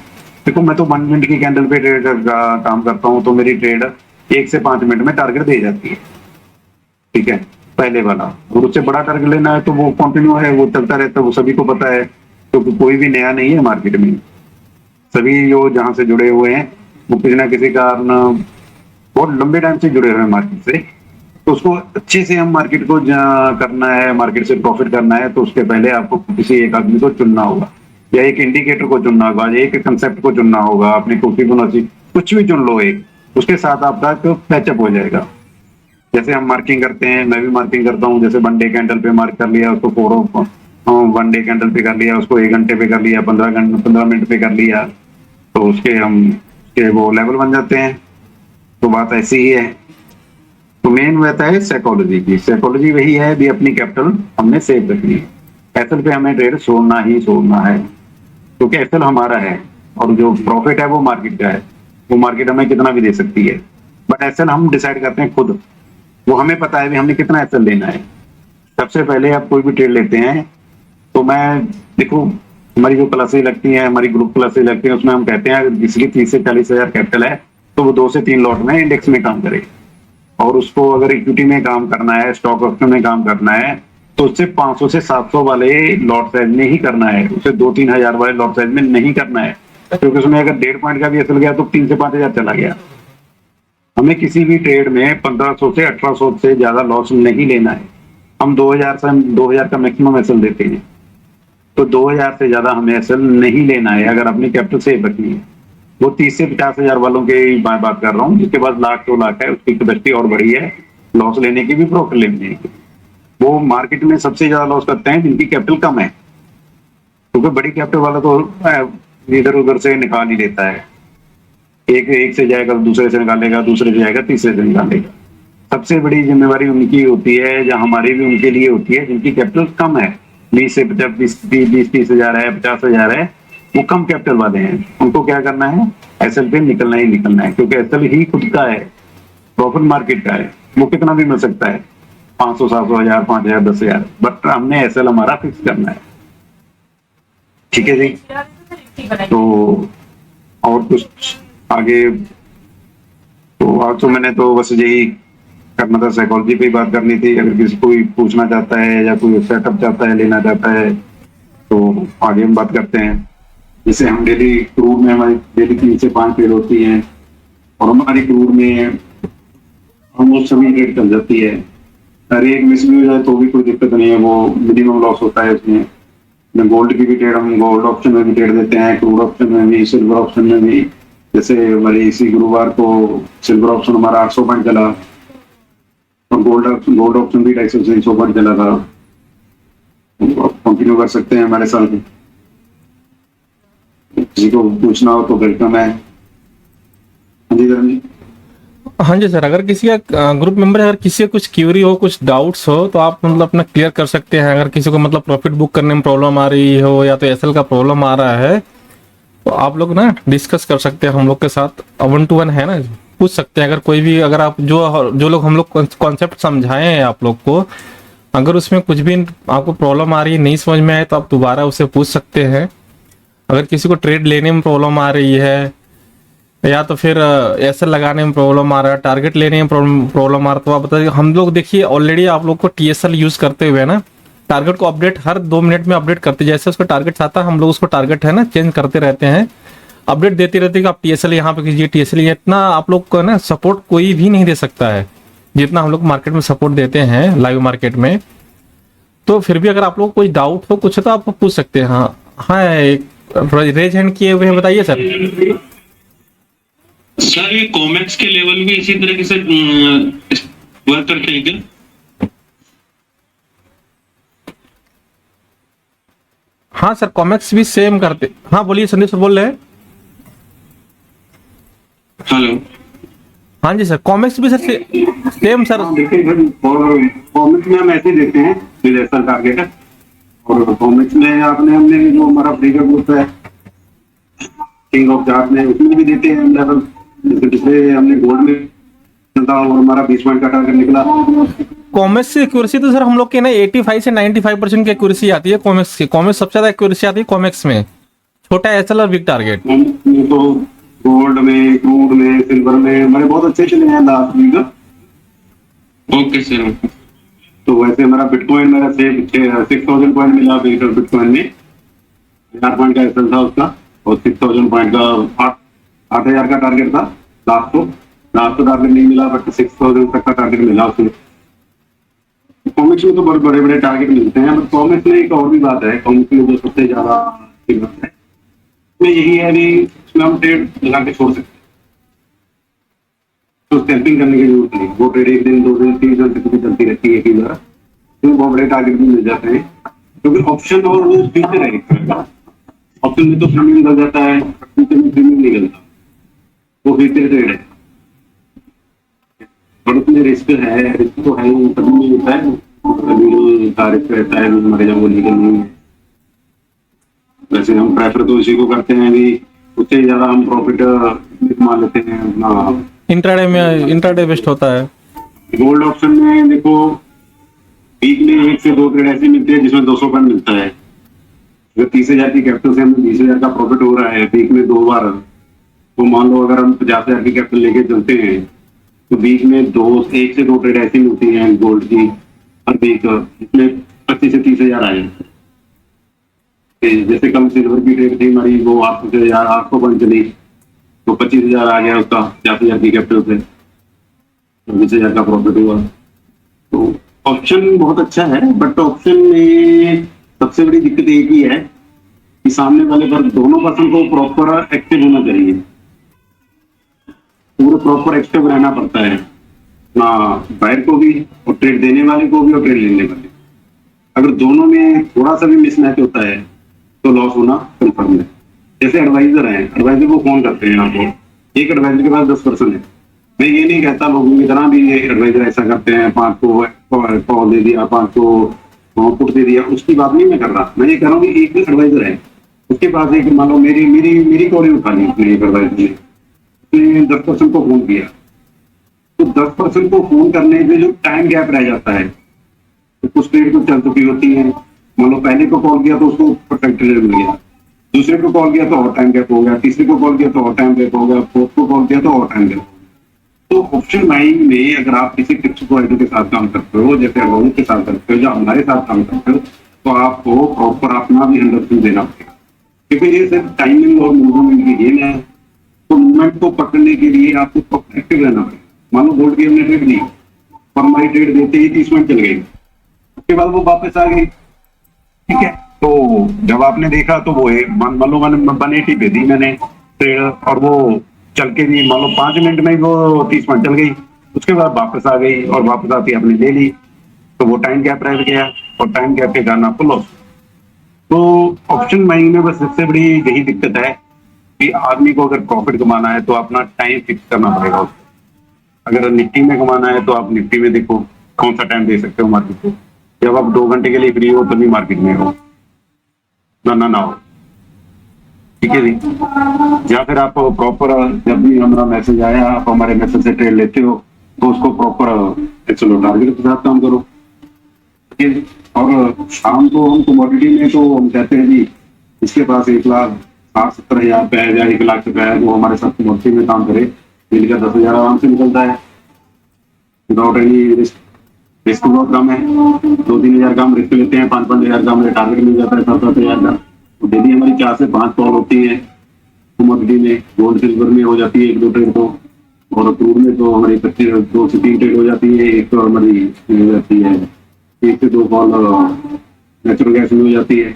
देखो मैं तो 1 मिनट की कैंडल पे ट्रेड का काम करता हूँ, तो मेरी ट्रेड 1 से 5 मिनट में टारगेट दे जाती है, ठीक है, पहले वाला। और उससे बड़ा टारगेट लेना है तो वो कंटिन्यू है, वो चलता रहता है, वो सभी को पता है, तो कोई भी नया नहीं है मार्केट में। सभी जो जहां से जुड़े हुए हैं वो किसी ना किसी कारण बहुत लंबे टाइम से जुड़े हुए हैं मार्केट से। तो उसको अच्छे से हम मार्केट को करना है, मार्केट से प्रॉफिट करना है, तो उसके पहले आपको किसी एक आदमी को चुनना होगा, या एक इंडिकेटर को चुनना होगा, या एक कंसेप्ट को चुनना होगा, अपनी फिबोनाची कुछ भी चुन लो एक, उसके साथ आपका पैचअप हो जाएगा। जैसे हम मार्किंग करते हैं, मैं भी मार्किंग करता हूँ, जैसे 1 डे कैंडल पे मार्क कर लिया, उसको 1 डे कैंडल पे कर लिया, उसको 1 घंटे पे कर लिया, 15 मिनट पे कर लिया, तो उसके हम के वो लेवल बन जाते हैं। तो बात ऐसी ही है। तो मेन रहता है साइकोलॉजी की, साइकोलॉजी वही है भी अपनी कैपिटल हमने सेव रखनी है। एसएल पे हमें ट्रेड छोड़ना ही छोड़ना है, क्योंकि एसएल हमारा है और जो प्रॉफिट है वो मार्केट का है, वो मार्केट हमें कितना भी दे सकती है, बट एसएल हम डिसाइड करते हैं खुद, वो हमें पता है भी हमने कितना एसएल लेना है। सबसे पहले आप कोई भी ट्रेड लेते हैं तो मैं देखो, हमारी जो क्लासेज लगती है, हमारी ग्रुप क्लासेज लगती है, उसमें हम कहते हैं जिसकी 30 से 40 हजार कैपिटल है तो वो 2 से 3 लॉट में इंडेक्स में काम करे, और उसको अगर इक्विटी में काम करना है, स्टॉक ऑप्शन में काम करना है, तो उससे 500 से 700 वाले लॉट साइज में ही करना है, उसे 2-3 हजार वाले लॉट साइज में नहीं करना है, क्योंकि उसमें अगर 1.5 पॉइंट का भी एसएल गया तो 3 से 5 हजार चला गया। हमें किसी भी ट्रेड में 1500 से 1800 से ज्यादा लॉस नहीं लेना है। हम 2000 का मैक्सिमम एसएल देते हैं, तो 2000 से ज्यादा हमें एसएल नहीं लेना है अगर अपनी कैपिटल सेव रखनी है। वो 30 से 50 हजार वालों के बात कर रहा हूँ, जिसके पास 1,00,000-2 लाख है, उसकी कैपेसिटी और बड़ी है लॉस लेने की भी, प्रॉफिट लेने की। वो मार्केट में सबसे ज्यादा लॉस करते हैं जिनकी कैपिटल कम है, क्योंकि बड़ी कैपिटल वाला तो इधर उधर से निकाल ही लेता है, एक से जाएगा दूसरे से निकालेगा, दूसरे से जाएगा तीसरे से निकालेगा। सबसे बड़ी जिम्मेवारी उनकी होती है, या हमारी भी उनके लिए होती है, जिनकी कैपिटल कम है, 20 से 30 हजार है, 50 हजार है, वो कम कैपिटल वाले हैं। उनको क्या करना है, एसएल पे निकलना ही निकलना है, क्योंकि एसएल ही खुद का है, प्रॉफिट मार्केट का है, वो कितना भी मिल सकता है, 500, 700 हजार, 5,000, 10,000, बट हमने एसएल हमारा फिक्स करना है, ठीक है जी। तो और कुछ आगे, तो आज तो मैंने तो बस यही करना था, साइकोलॉजी पे बात करनी थी। अगर किसी कोई पूछना चाहता है या कोई सेटअप चाहता है, लेना चाहता है, तो आगे हम बात करते हैं। जैसे हम डेली क्रूड में हमारी डेली 3 से 5 ट्रेड होती है, और हमारी क्रूड में ऑलमोस्ट सभी ट्रेड चल जाती है। अरे एक मिस भी हो जाए तो भी कोई दिक्कत नहीं है, वो मिनिमम लॉस होता है उसमें। गोल्ड की भी ट्रेड हम गोल्ड ऑप्शन में भी ट्रेड देते हैं, क्रूड ऑप्शन में भी, सिल्वर ऑप्शन में भी। जैसे हमारे इसी गुरुवार को सिल्वर ऑप्शन हमारा 800 पॉइंट चला, और गोल्ड ऑप्शन भी 250 से 300 पॉइंट चला था। कंटिन्यू कर सकते हैं हमारे साथ। किसी को पूछना हो तो वेलकम है। हाँ जी धर्म जी। हाँ जी सर, अगर किसी का ग्रुप मेंबर अगर किसी का कुछ क्यूरी हो, कुछ डाउट्स हो, तो आप मतलब अपना क्लियर कर सकते हैं। अगर किसी को मतलब प्रॉफिट बुक करने में प्रॉब्लम आ रही हो या तो एसएल का प्रॉब्लम आ रहा है, तो आप लोग ना डिस्कस कर सकते हैं हम लोग के साथ। 1-to-1 है ना, पूछ सकते हैं। अगर कोई भी, अगर आप जो लोग हम लोग कॉन्सेप्ट समझाए हैं आप लोग को, अगर उसमें कुछ भी आपको प्रॉब्लम आ रही है, नहीं समझ में आए, तो आप दोबारा उससे पूछ सकते हैं। अगर किसी को ट्रेड लेने में प्रॉब्लम आ रही है या तो फिर एसएल लगाने में प्रॉब्लम आ रहा है, टारगेट लेने में प्रॉब्लम आ रहा है, तो आप बताइए। हम लोग देखिए ऑलरेडी आप लोग को टीएसएल यूज करते हुए ना, टारगेट को अपडेट हर 2 मिनट में अपडेट करते, जैसे उसका टारगेट आता है हम लोग उसको टारगेट है ना चेंज करते रहते हैं, अपडेट देते रहते हैं कि आप टीएसएल यहाँ पे कीजिए, टीएसएल। इतना आप लोग को ना सपोर्ट कोई भी नहीं दे सकता है जितना हम लोग मार्केट में सपोर्ट देते हैं, लाइव मार्केट में। तो फिर भी अगर आप लोग को कोई डाउट हो कुछ, तो आप पूछ सकते हैं। हाँ हाँ, रेज हैंड किए हुए हैं, बताइए सर। सर ये कॉमेक्स के लेवल भी इसी तरीके से वर्क करते हैं क्या? हाँ सर, कॉमेक्स भी सेम करते। हाँ बोलिए, संदीप सर बोल रहे हैं। हेलो। हाँ जी सर, कॉमेक्स भी सर सेम सर। हाँ, देखिए कॉमिक्स में हम ऐसे देते हैं रिलेशन टारगेट है, और कॉमिक्स में आपने हमने जो हमारा फ्रीकर ग्रुप है किंग ऑफ चार्ट में, उसमें भी देते हैं लेवल। जैसे पिछले हमने गोल्ड में चलता और हमारा 20 पॉइंट का टारगेट निकला। कॉमेक्स की एक्यूरेसी तो सर हम लोग के ना 85 से 95% की एक्यूरेसी आती है कॉमेक्स की। कॉमेक्स सबसे ज्यादा एक्यूरेसी आती है कॉमेक्स में, छोटा एसएल और बिग टारगेट। तो गोल्ड में, क्रूड में, सिल्वर में हमारे बहुत अच्छे चले हैं लास्ट वीक। Okay sir. तो वैसे हमारा बिटकॉइन मेरा 6000 पॉइंट मिला बिटकॉइन में। 1000 पॉइंट का एसएल था उसका, और 6000 पॉइंट का 8000 का टारगेट था लास्ट को टारगेट नहीं मिला, बट 6000 तक का टारगेट मिला उसमें। कॉमिक्स में तो बहुत बड़े बड़े टारगेट मिलते हैं, बट कॉमिक्स में एक और भी बात है, कॉमिक्स में जो सबसे ज्यादा कीमत है उसमें यही है कि उसमें हम ट्रेड लगा के छोड़ सकते हैं, तो स्टैंपिंग करने की जरूरत नहीं। वो ट्रेड 1 दिन 2 दिन 3 दिन तक भी चलती रहती है, कई बार तो बहुत बड़े टारगेट भी मिल जाते हैं, क्योंकि ऑप्शन और वो फ्यूचर है। ऑप्शन में तो प्रीमियम निकल जाता है, फ्यूचर में प्रीमियम निकलता, वो फ्यूचर ट्रेड है। और उसमें रिस्क है, रिस्क तो है ही, कभी नहीं होता है, कभी का रिस्क रहता है, मरे जाओ लीगल नहीं है। वैसे हम प्रेफर तो उसी को करते हैं कि उससे ज्यादा हम प्रॉफिट कमा लेते हैं अपना। इंट्राडे बेस्ट होता है। गोल्ड ऑप्शन में देखो वीक में 1 से 2 ट्रेड ऐसे मिलते हैं जिसमें 200 पॉइंट मिलता है। अगर 30,000 की कैपिटल से हमें 20,000 का प्रॉफिट हो रहा है वीक में 2 बार, तो मान लो अगर हम 50,000 की कैपिटल लेके चलते हैं, तो वीक में 1 से 2 ट्रेड ऐसी मिलती हैं गोल्ड की हर वीक, जिसमें 25 से 30,000 आए। जैसे कल सिल्वर की ट्रेड थी हमारी, वो 800 पॉइंट चली, तो 25,000 आ गया उसका 50,000 की कैपिटल से, 20,000 का प्रॉफिट हुआ। तो ऑप्शन बहुत अच्छा है, बट ऑप्शन में सबसे बड़ी दिक्कत एक ही है कि सामने वाले पर दोनों पर्सन को प्रॉपर एक्टिव होना चाहिए, पूरा प्रॉपर एक्टिव रहना पड़ता है ना, बायर को भी और ट्रेड देने वाले को भी और ट्रेड लेने वाले। अगर दोनों में थोड़ा सा भी मिसमैच होता है तो लॉस होना कंफर्म है। जैसे एडवाइजर हैं, एडवाइजर को फोन करते हैं आपको, एक एडवाइजर के पास 10% है। मैं ये नहीं कहता लोगों की तरह भी ये एडवाइजर ऐसा करते हैं, 5 को कॉल दे दिया, 5 को पुट दे दिया, उसकी बात नहीं मैं कर रहा। मैं ये कह रहा हूँ कि एक एडवाइजर है, उसके पास एक मान लो मेरी कॉल उठा ली उसने, एक एडवाइजर ने 10% को फोन किया, तो 10% को फोन करने में जो टाइम गैप रह जाता है, तो कुछ ट्रेड तो चल चुकी होती है। मान लो पहले को कॉल किया तो उसको परफेक्ट ट्रेड मिल गया, दूसरे को कॉल किया तो और टाइम गैप हो गया, तीसरे को कॉल किया तो और टाइम गैप हो गया, फोर्थ को कॉल किया तो और टाइम गैप हो गया। तो ऑप्शन बाइंग में अगर आप किसी टिप्स प्रोवाइडर के साथ काम करते हो, जैसे अडवाइजर के साथ करते हो या हमारे साथ काम करते हो, तो आपको प्रॉपर अपना भी 100% देना पड़ेगा, क्योंकि ये सिर्फ टाइमिंग और मूवमेंट की गेम है। तो मूवमेंट को पकड़ने के लिए आपको एक्टिव रहना पड़ेगा। मान लो गोल्ड की हमने ट्रेड ली और हमारी ट्रेड देते ही 30 मिनट चल गई, उसके बाद वो वापस आ गई, ठीक है। तो जब आपने देखा तो वो मान लो 180 पे दी मैंने ट्रेड, और वो चल के भी मान लो 5 मिनट में वो 30 मिनट चल गई, उसके बाद वापस आ गई और वापस आती आपने ले ली, तो वो टाइम गैप रह गया। और टाइम गैप के कारण आपको लॉस। तो ऑप्शन बाइंग में बस सबसे बड़ी यही दिक्कत है कि आदमी को अगर प्रॉफिट कमाना है तो अपना टाइम फिक्स करना पड़ेगा उसको। अगर निफ्टी में कमाना है तो आप निफ्टी में देखो कौन सा टाइम दे सकते हो मार्केट को। जब आप 2 घंटे के लिए फ्री हो तभी मार्केट में हो, ना हो, ठीक है जी। या फिर आप प्रॉपर जब भी हमारा मैसेज आया आप हमारे मैसेज से ट्रेड लेते हो तो उसको प्रॉपर चलो टारगेट के साथ काम करो, ठीक है जी। और शाम को हम कमोडिटी में तो हम कहते हैं जी इसके पास 1,60,70,000 रुपए है या 1,00,000 रुपए है, वो हमारे साथ कमोडिटी में काम करे, दिन का 10,000 आराम से निकलता है विदाउट एनी रिस्क बहुत कम है। 2-3 हजार का हम रिस्क लेते हैं, 5-5 हजार का हमें टारगेट मिल जाता है, 7-7 हजार का। तो डेली हमारी 4 से 5 कॉल होती है कमोडिटी में। गोल्ड सिल्वर में हो जाती है 1-2 ट्रेड तो, और क्रूड में तो हमारी 2 से 3 ट्रेड हो जाती है। एक तो हमारी हो जाती है 1 से 2 कॉल नेचुरल गैस में हो जाती है।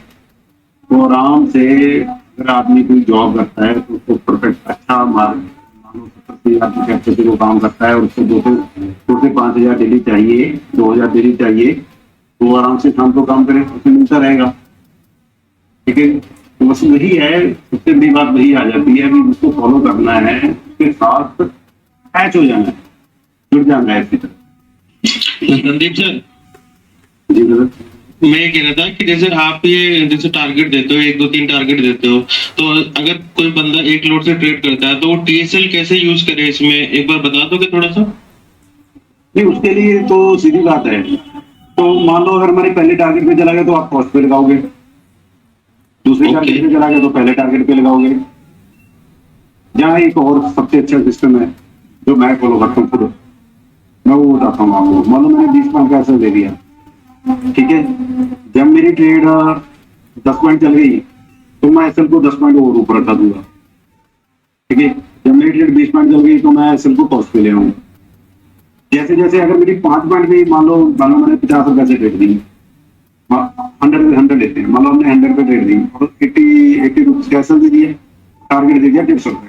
तो आराम से अगर आदमी कोई जॉब करता है तो उसको परफेक्ट अच्छा मार्क 70,000 की कैपेसिटी को काम करता है और उसको 2 से 5 हजार डेली चाहिए, 2 हजार डेली चाहिए, तो आराम से शाम को काम करे, उसे मिलता रहेगा, ठीक है। तो बस वही है, सबसे बड़ी बात वही आ जाती है कि उसको फॉलो करना है, उसके साथ अटैच हो जाना है, जुड़ जाना है इसी तरह। संदीप सर, जी सर। मैं ये कह रहा था कि जैसे आप ये जैसे टारगेट देते हो, 1-2-3 टारगेट देते हो, तो अगर कोई बंदा एक लोट से ट्रेड करता है तो वो टीएसएल कैसे यूज करे, इसमें एक बार बता दोगे थोड़ा सा? नहीं, उसके लिए तो सीधी बात है। तो मान लो अगर हमारे पहले टारगेट पे चला गया तो आप कॉस्ट पे लगाओगे, दूसरे टारगेट पे चला गया तो पहले टारगेट पे लगाओगे। यहाँ एक और सबसे अच्छा सिस्टम है जो मैं फॉलो करता हूँ खुद, मैं वो बताता हूँ आपको। मान लो मैंने 20 पॉइंट का असर दे दिया, ठीक है। जब मेरी ट्रेड 10 पॉइंट चल गई तो मैं एसएल को 10 पॉइंट और ऊपर हटा दूंगा, ठीक है। जब मेरी ट्रेड 20 पॉइंट चल गई तो मैं एसएल को कॉस्ट पे ले आऊंगा। जैसे जैसे अगर मेरी 5 पॉइंट गई, मान लो मैंने 50 रुपए से ट्रेड दी, 100 लेते हैं, मान लो हमने 100 रुपए ट्रेड दी और 80 रुपीज का एसएल दे दिया, टारगेट दे दिया 150 रुपए।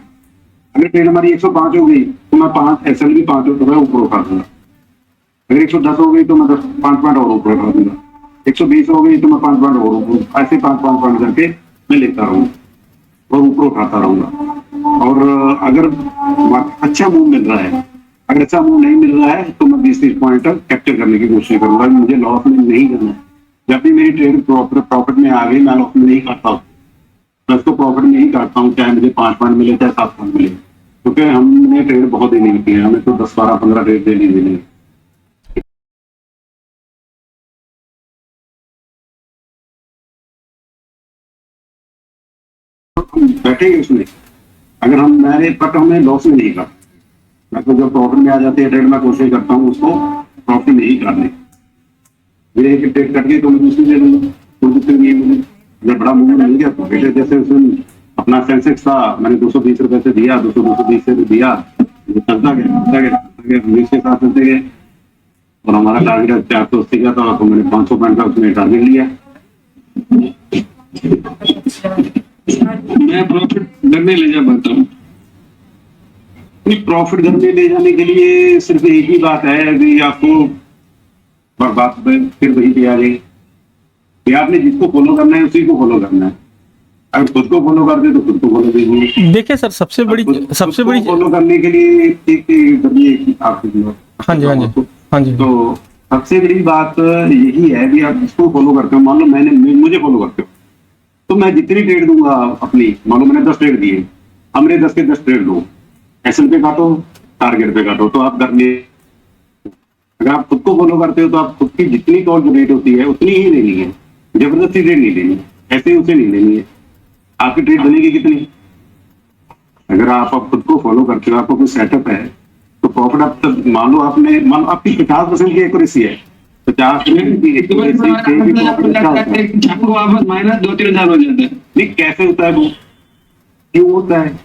अगर ट्रेड हमारी 105 हो गई तो मैं 5 एसएल भी 5 रुपए ऊपर उठा दूंगा। अगर 110 हो गई तो मैं 5 पॉइंट और ऊपर उठा दूंगा। 120 हो गई तो मैं 5 पॉइंट और ऊपर, ऐसे 5-5 पॉइंट करके मैं लेता रहूंगा और ऊपर उठाता रहूंगा। और अगर अच्छा मूव मिल रहा है, अगर अच्छा मूव नहीं मिल रहा है तो मैं 20-30 पॉइंट कैप्चर करने की कोशिश करूंगा। मुझे लॉस में नहीं करना है। जब भी मेरी ट्रेड प्रॉफिट में आ गई, मैं लॉस में नहीं काटता हूँ, मैं उसको प्रॉफिट में ही काटता हूँ, चाहे मुझे 5 पॉइंट मिले चाहे 7 पॉइंट मिले, क्योंकि हमने ट्रेड बहुत देनी होती है, हमें तो 10-12-15 ट्रेड देनी है। बैठेंगे उसमें, अगर हमें लॉस में नहीं करता। मैं तो जब प्रॉफिट में आ जाती है ट्रेड, मैं कोशिश करता हूँ उसको प्रॉफिट में ही करने। मेरे एक ट्रेड कट गई तो मैं दूसरी ले लूंगा, कोई दिक्कत नहीं है मुझे। जब बड़ा मूव मिल गया तो बेटे जैसे उसमें अपना सेंसेक्स था, मैंने 220 रुपए से दिया, 220 से दिया, चलता गया, हम इसके साथ चलते गए और हमारा टारगेट 480 का था तो मैंने 500 पॉइंट का उसमें टारगेट लिया। मैं प्रॉफिट घर में ले जा पाता हूँ। प्रॉफिट घर में ले जाने के लिए सिर्फ एक ही बात है कि आपको बात फिर वही पे आ गई कि आपने जिसको फॉलो करना है उसी को फॉलो करना है। अगर खुद को फॉलो करते तो खुद को फॉलो कीजिए। देखिए सर, सबसे बड़ी फॉलो करने के लिए एक आपकी, हाँ जी तो सबसे बड़ी बात यही है कि आप जिसको फॉलो करते हो, मान लो मुझे फॉलो करते हो तो मैं जितनी ट्रेड दूंगा अपनी, मान लो मैंने 10 ट्रेड दिए, हमने 10 के 10 ट्रेड दो, एसएल पे काटो, टारगेट पे काटो, तो आप करने। अगर आप खुद को फॉलो करते हो तो आप खुद की जितनी कॉल रेट होती है उतनी ही लेनी है, जबरदस्ती ट्रेड नहीं लेनी, ऐसे ही उसे नहीं लेनी है। आपकी ट्रेड बनेगी कितनी? अगर आप खुद को फॉलो करते हो, आपको कोई सेटअप है तो प्रॉफिट आप तक मान लो आपकी 50% की एक्यूरेसी है, 50% की एक्यूरेसी आपको वापस माइनस 2-3 हजार हो जाता है। नहीं, कैसे होता है वो, क्यों होता है?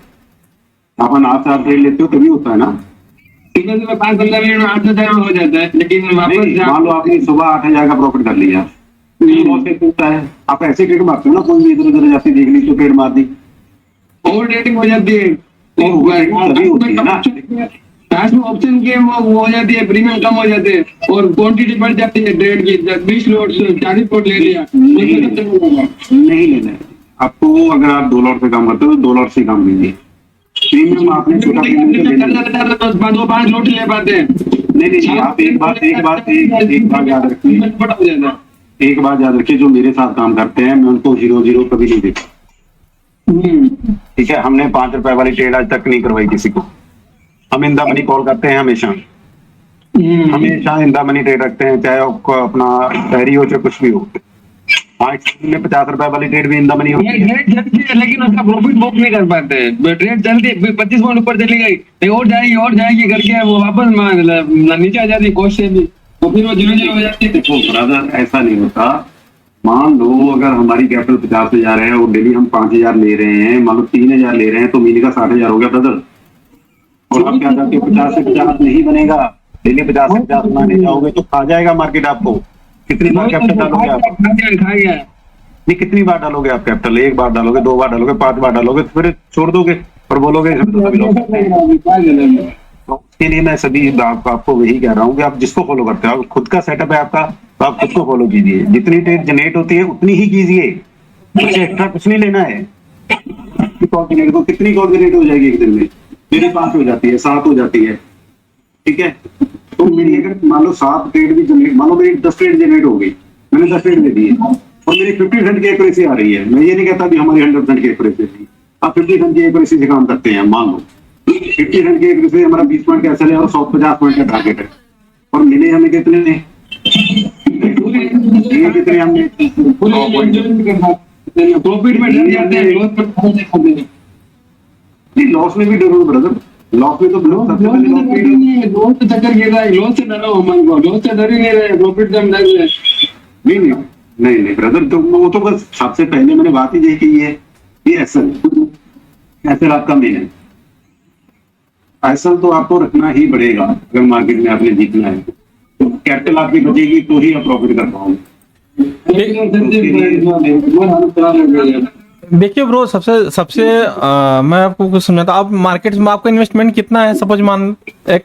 अपन 8 ट्रेड लेते हो तभी होता है ना। 5-15 मिनट में 8,000 हो जाता है, लेकिन वापस मान लो आपने सुबह 8,000 का प्रॉफिट कर लिया, होता है आप ऐसे ट्रेड मारते हो ना, कोई भी इधर उधर जाती देख ली तो ट्रेड मार दी, ओवर रेटिंग हो जाती है। तभी होती है ना। लास्ट में ऑप्शन के वो हो जाती है, प्रीमियम कम हो जाते हैं और क्वांटिटी बढ़ जाती है ट्रेड की। 20 लॉट 40 लॉट ले लिया नहीं लेना है आपको। अगर आप 2 लॉट से काम करते हो तो 2 लॉट से काम कीजिए। प्रीमियम आपने छोटा प्रीमियम तो लेना है। 5 लॉट ले पाते हैं। नहीं आप एक बात याद रखिए, बड़ा हो जाता है। एक बात याद रखिए, जो मेरे साथ काम करते हैं मैं उनको 0-0 कभी नहीं देता। ठीक है, हमने 5 रुपए वाली ट्रेड आज तक नहीं करवाई किसी को। हम इन द मनी कॉल करते हैं हमेशा इन द मनी ट्रेड रखते हैं, चाहे आपको अपना शहरी हो चाहे कुछ भी हो। हाँ, में 50 रुपए वाली ट्रेड भी इन द मनी होती है। ट्रेड चलती है लेकिन उसका प्रॉफिट बुक नहीं कर पाते। ट्रेड चलती है 25 पॉइंट ऊपर चली गई, और जाएगी करके वो वापस नीचे आ जाती है कोस्ट से भी, तो फिर वो 0-0 हो जाती है। देखो ब्रदर, ऐसा नहीं होता। मान लो अगर हमारी कैपिटल 50,000 है और डेली हम 5,000 ले रहे हैं, मान लो 3,000 ले रहे हैं, तो महीने का 60,000 हो गया ब्रदर। और आप क्या करते हो, 50 से 50 नहीं बनेगा। डेली 50 से 50 बनाने जाओगे तो खा जाएगा मार्केट आपको। कितनी बार कैपिटल डालोगे आप? नहीं, कितनी बार डालोगे आप कैपिटल? 1 बार डालोगे, 2 बार डालोगे, 5 बार डालोगे, तो फिर छोड़ दोगे और बोलोगे तो उसके लिए मैं सभी आपको वही कह रहा हूँ कि आप जिसको फॉलो करते हो, खुद का सेटअप है आपका, तो आप खुद को फॉलो कीजिए। जितनी ट्रेड जनरेट होती है उतनी ही कीजिए, कुछ एक्स्ट्रा कुछ नहीं लेना है। कितनी कॉल जनरेट हो जाएगी एक दिन में? मेरी 5 हो जाती है, 7 हो जाती है। ठीक है, तो मेरी अगर मान लो 7 ट्रेड भी जनरेट, मान लो मेरी 10 ट्रेड जनरेट हो गई, मैंने 10 ट्रेड दे दी है और मेरी 50% की एक्यूरेसी आ रही है। मैं ये नहीं कहता कि हमारी 100% की एक्यूरेसी थी, आप 50% की एक्यूरेसी से काम करते हैं। मान लो 50% की एक्यूरेसी, हमारा 20 पॉइंट का एसएल है और 150 पॉइंट का टारगेट है, और मिले हमें कितने ने? कितने हमने? प्रॉफिट में डर जाते हैं, लॉस में भी डरो ब्रदर। लॉस में तो सबसे पहले लॉस से चक्कर गिर रहा है, लॉस से डरो हमारे को, लॉस से डर ही नहीं रहे, प्रॉफिट से हम डर रहे। नहीं ब्रदर, तो वो तो बस सबसे पहले मैंने बात ही यही की है, ये एसएल आपका मेन है। एसएल तो आपको रखना ही पड़ेगा अगर मार्केट में आपने जीतना है। तो कैपिटल आपकी बचेगी तो ही आप प्रॉफिट कर पाओगे। देखिए ब्रो, सबसे मैं आपको कुछ समझाता हूँ। आप मार्केट में आपका इन्वेस्टमेंट कितना है? सपोज मान एक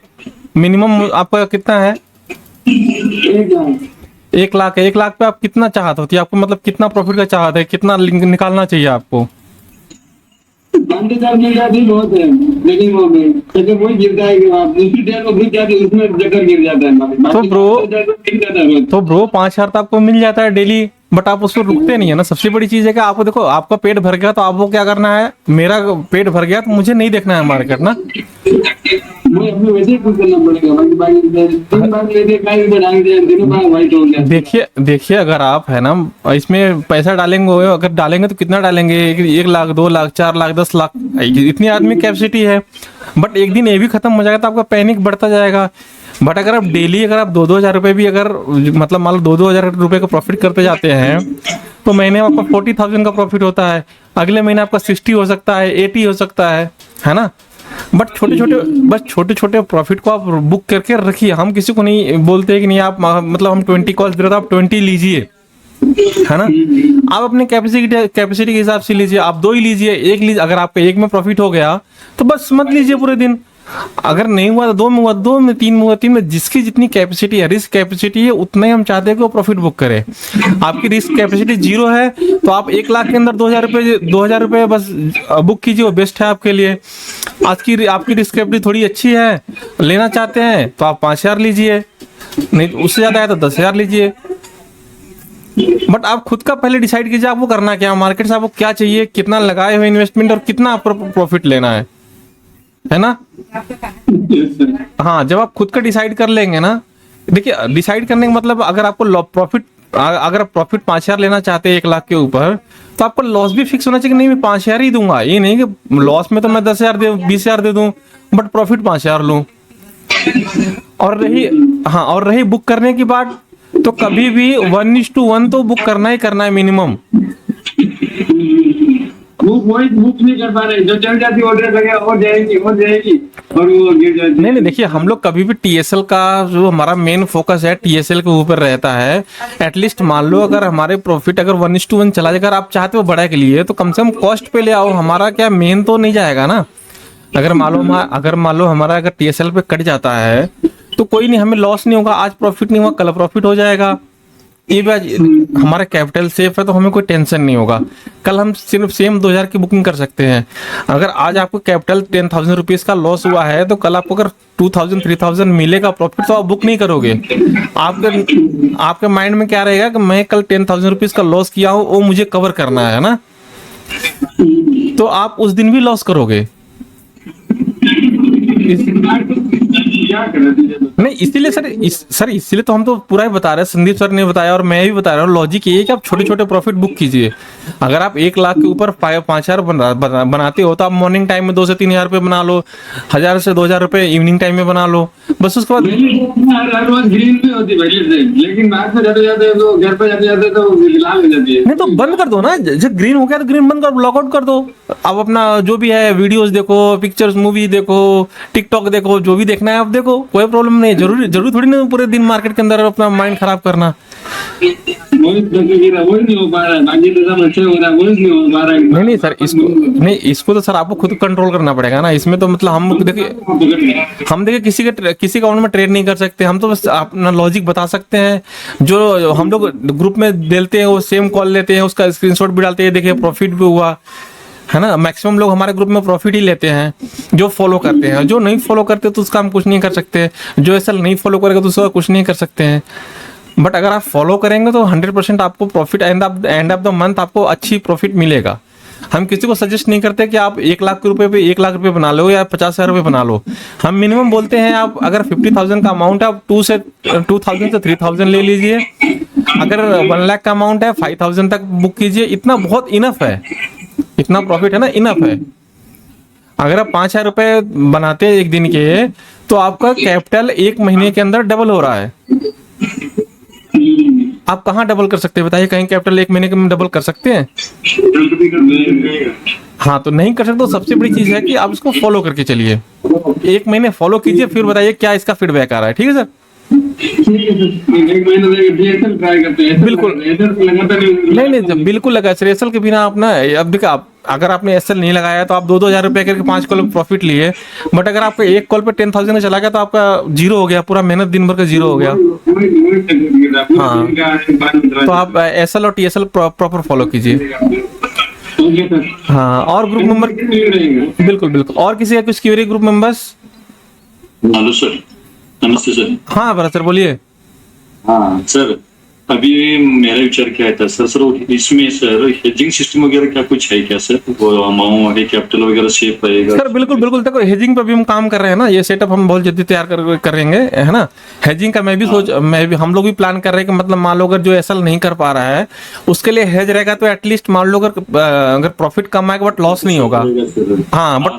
मिनिमम आपका कितना है? 1 लाख है। 1 लाख पे आप कितना चाहत होती है? आपको मतलब कितना प्रॉफिट का चाहत है? कितना निकालना चाहिए आपको? 5,000 मिल जाती बहुत है, लेकिन वो चक्कर वही गिरता है कि आप दूसरी ट्रेड को घुस जाती है, उसमें चक्कर गिर जाता है। तो ब्रो 5,000 तो आपको मिल जाता है डेली, बट आप उसको रुकते नहीं है ना। सबसे बड़ी चीज है कि आपको देखो, आपका पेट भर गया तो आपको क्या करना है? मेरा पेट भर गया तो मुझे नहीं देखना है मार्केट ना। वैसे ही कुछ करना पड़ेगा। देखिए अगर आप है ना इसमें पैसा डालेंगे, अगर डालेंगे तो कितना डालेंगे? 1 लाख, 2 लाख, 4 लाख, 10 लाख, इतनी आदमी कैपेसिटी है। बट एक दिन ये भी खत्म हो जाएगा तो आपका पैनिक बढ़ता जाएगा। बट अगर आप डेली अगर आप 2-2 हज़ार रुपए भी अगर मतलब मान लो 2-2 हज़ार रुपए का प्रॉफिट करते जाते हैं तो महीने में आपका 40,000 का प्रॉफिट होता है। अगले महीने आपका 60 हो सकता है, 80 हो सकता है ना। बट छोटे छोटे प्रॉफिट को आप बुक करके रखिए। हम किसी को नहीं बोलते कि नहीं आप मतलब हम 20 कॉल्स दे रहे हो, आप 20 लीजिए, है ना। आप अपने कैपेसिटी के हिसाब से लीजिए। आप 2 ही लीजिए, 1 लीजिए। अगर आपका 1 में प्रॉफिट हो गया तो बस मत लीजिए पूरे दिन। अगर नहीं हुआ तो 2 में हुआ, 2 में, 3 में हुआ, 3 में। जिसकी जितनी कैपेसिटी है, रिस्क कैपेसिटी है, उतना ही हम चाहते हैं कि वो प्रॉफिट बुक करे। आपकी रिस्क कैपेसिटी 0 है तो आप 1 लाख के अंदर 2,000 रुपए बस बुक कीजिए, वो बेस्ट है आपके लिए। आपकी रिस्क कैपेसिटी थोड़ी अच्छी है, लेना चाहते हैं तो आप 5,000 लीजिए, नहीं उससे ज्यादा है तो 10,000 लीजिए। बट आप खुद का पहले डिसाइड कीजिए आपको करना क्या, मार्केट से आपको क्या चाहिए, कितना लगाए हुए इन्वेस्टमेंट और कितना आपको प्रॉफिट लेना है ना। हाँ, जब आप खुद का डिसाइड कर लेंगे ना, देखिए डिसाइड करने का मतलब अगर आपको अगर प्रॉफिट 5,000 लेना चाहते हैं 1 लाख के ऊपर, तो आपको लॉस भी फिक्स होना चाहिए कि नहीं मैं 5,000 ही दूंगा। ये नहीं कि लॉस में तो मैं 10,000 दे 20,000 दे दूं बट प्रॉफिट 5,000 लूं। और रही बुक करने की बात, तो कभी भी 1:1 तो बुक करना ही करना है मिनिमम। बुक नहीं कर पा रहे, जो चल जाती ऑर्डर लगे और जाएगी और वो गिर जाएगी। नहीं, देखिए हम लोग कभी भी टीएसएल का जो हमारा मेन फोकस है टीएसएल के ऊपर रहता है। एटलीस्ट मान लो अगर हमारे प्रॉफिट अगर 1:1 चला जाए, अगर आप चाहते हो बढ़ा के लिए तो कम से कम कॉस्ट पे ले आओ। हमारा क्या मेन तो नहीं जाएगा ना। अगर मान लो हमारा अगर TSL पे कट जाता है तो कोई नहीं, हमें लॉस नहीं होगा, आज प्रॉफिट नहीं हुआ कल प्रॉफिट हो जाएगा। ये भी हमारा कैपिटल सेफ है तो हमें कोई टेंशन नहीं होगा। कल हम सिर्फ सेम 2000 की बुकिंग कर सकते हैं। अगर आज आपको कैपिटल 10,000 रुपीज़ का लॉस हुआ है तो कल आपको अगर 2,000 3,000 मिलेगा प्रॉफिट तो आप बुक नहीं करोगे। आपके माइंड में क्या रहेगा कि मैं कल 10,000 रुपीज़ का लॉस किया हूँ, वो मुझे कवर करना है ना, तो आप उस दिन भी लॉस करोगे। नहीं इसीलिए सर इसीलिए तो हम तो पूरा ही बता रहे हैं, संदीप सर ने बताया और मैं भी बता रहा हूँ। लॉजिक ये है कि आप छोटे छोटे प्रॉफिट बुक कीजिए। अगर आप 1 लाख के ऊपर 5,000 बनाते हो तो आप मॉर्निंग टाइम में 2 से 3 हज़ार रुपये बना लो, 1,000 से 2,000 रुपये इवनिंग टाइम में बना लो, बस उसके बाद हर रोज ग्रीन भी होती पहले से, लेकिन बाद में जाते जाते तो घर पे जाते तो लाल हो जाती है। नहीं तो बंद कर दो ना, जब ग्रीन हो गया तो ग्रीन बंद कर, लॉकआउट कर दो। अब अपना जो भी है वीडियोस देखो, पिक्चर्स मूवी देखो, टिकटॉक देखो, जो भी देखना है आप देखो, कोई प्रॉब्लम नहीं। जरूरी थोड़ी ना पूरे दिन मार्केट के अंदर अपना माइंड खराब करना। वही नहीं हो पा रहा है, बाकी तो सब अच्छे हो रहा है, वही नहीं हो पा रहा है। नहीं इसको तो सर आपको खुद कंट्रोल करना पड़ेगा ना। इसमें तो मतलब हम देखिए किसी अकाउंट में ट्रेड नहीं कर सकते, हम तो बस अपना लॉजिक बता सकते हैं। जो हम लोग ग्रुप में देते हैं वो सेम कॉल लेते हैं, उसका स्क्रीनशॉट भी डालते हैं, देखिए प्रॉफिट भी हुआ है ना। मैक्सिमम लोग हमारे ग्रुप में प्रॉफिट ही लेते हैं जो फॉलो करते हैं। जो नहीं फॉलो करते तो उसका हम कुछ नहीं कर सकते, जो ऐसा नहीं फॉलो करेगा तो उसका कुछ नहीं कर सकते हैं। बट अगर आप फॉलो करेंगे तो 100% आपको profit end of the month आपको अच्छी प्रॉफिट मिलेगा। हम किसी को सजेस्ट नहीं करते कि आप 1 लाख रुपए पे 1 लाख रुपए बना लो या 50,000 रुपए बना लो। हम मिनिमम बोलते हैं आप अगर 50,000 का अमाउंट है आप 2,000 से 3,000 ले लीजिए। अगर 1 लाख का अमाउंट है 5,000 तक बुक कीजिए, इतना बहुत इनफ है, इतना प्रॉफिट है ना, इनफ है। अगर आप 5,000 रुपए बनाते हैं एक दिन के तो आपका कैपिटल 1 महीने के अंदर डबल हो रहा है। आप कहाँ डबल कर सकते हैं बताइए? कहीं कैपिटल 1 महीने में डबल कर सकते हैं? हाँ तो नहीं कर सकते। तो सबसे बड़ी चीज है कि आप इसको फॉलो करके चलिए, 1 महीने फॉलो कीजिए, फिर बताइए क्या इसका फीडबैक आ रहा है। ठीक है सर? बिल्कुल नहीं बिल्कुल लगा सर। एसएल के बिना आप ना, अब देखिए आप अगर आपने एसएल नहीं लगाया तो आप 2-2 हज़ार रुपए करके 5 कॉल प्रॉफिट लिए, बट अगर आपका 1 कॉल पे 10,000 चला गया तो आपका जीरो हो गया, पूरा मेहनत दिन भर का जीरो हो गया। हाँ तो आप एसएल और टीएसएल प्रॉपर फॉलो कीजिए। हाँ और ग्रुप मेंबर बिल्कुल और किसी का कुछ query group members? Hello sir, नमस्ते सर। हाँ भरत सर बोलिए। हाँ सर, अभी मेरा विचार क्या था सर इसमें सर हेजिंग सिस्टम वगैरह क्या कुछ है क्या सर? वो अमाउंट है कैपिटल वगैरह सेफ रहेगा सर? बिल्कुल देखो हेजिंग पे भी हम काम कर रहे हैं ना, ये सेटअप हम बहुत जल्दी तैयार करेंगे है ना। हेजिंग का मैं भी हम लोग भी प्लान कर रहे हैं कि मतलब मान लो अगर जो एसएल नहीं कर पा रहा है उसके लिए हेज रहेगा तो एटलीस्ट मान लो अगर प्रॉफिट कम आएगा बट लॉस नहीं होगा। हाँ बट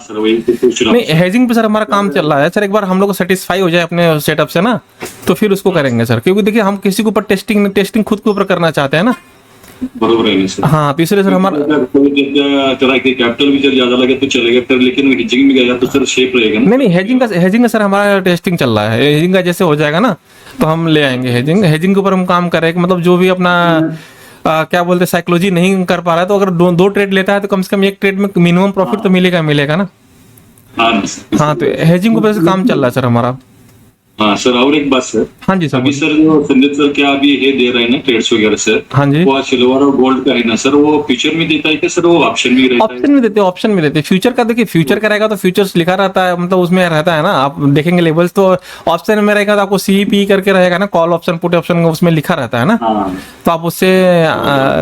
नहीं हेजिंग पे सर हमारा काम चल रहा है सर। एक बार हम लोग सेटिस्फाई हो जाए अपने सेटअप से ना तो फिर उसको करेंगे सर, क्योंकि देखिए हम किसी के ऊपर टेस्टिंग खुद के ऊपर करना चाहते हैं ना। बरोबर है सर। हाँ तो इसलिए सर हमारा कैपिटल भी ज्यादा लगे तो चलेगा फिर, लेकिन हेजिंग में गया तो सर सेफ रहेगा। नहीं हेजिंग का सर हमारा टेस्टिंग चल रहा है। हेजिंग का जैसे हो जाएगा ना तो हम ले आएंगे हेजिंग के ऊपर हम काम कर रहे हैं। मतलब जो भी अपना क्या बोलते हैं साइकोलॉजी नहीं कर पा रहा है तो अगर 2 ट्रेड लेता है तो कम से कम 1 ट्रेड में मिनिमम प्रॉफिट तो मिलेगा ना। हाँ तो हेजिंग के ऊपर से काम चल रहा है सर हमारा। हाँ सर और एक बात सर। हाँ जी सर। अभी सर जो संदीप सर क्या अभी ये दे रहे हैं ना ट्रेड्स वगैरह सर? हाँ जी। वो सिल्वर और गोल्ड का है ना सर, वो फ्यूचर में देता है क्या सर? वो ऑप्शन में रहता है? ऑप्शन में देते हैं। फ्यूचर का देखिए फ्यूचर का रहेगा तो फ्यूचर्स लिखा रहता है, मतलब उसमें रहता है ना, आप देखेंगे लेवल्स तो ऑप्शन में रहेगा तो आपको CP करके रहेगा ना, कॉल ऑप्शन पुट ऑप्शन उसमें लिखा रहता है ना। तो आप उससे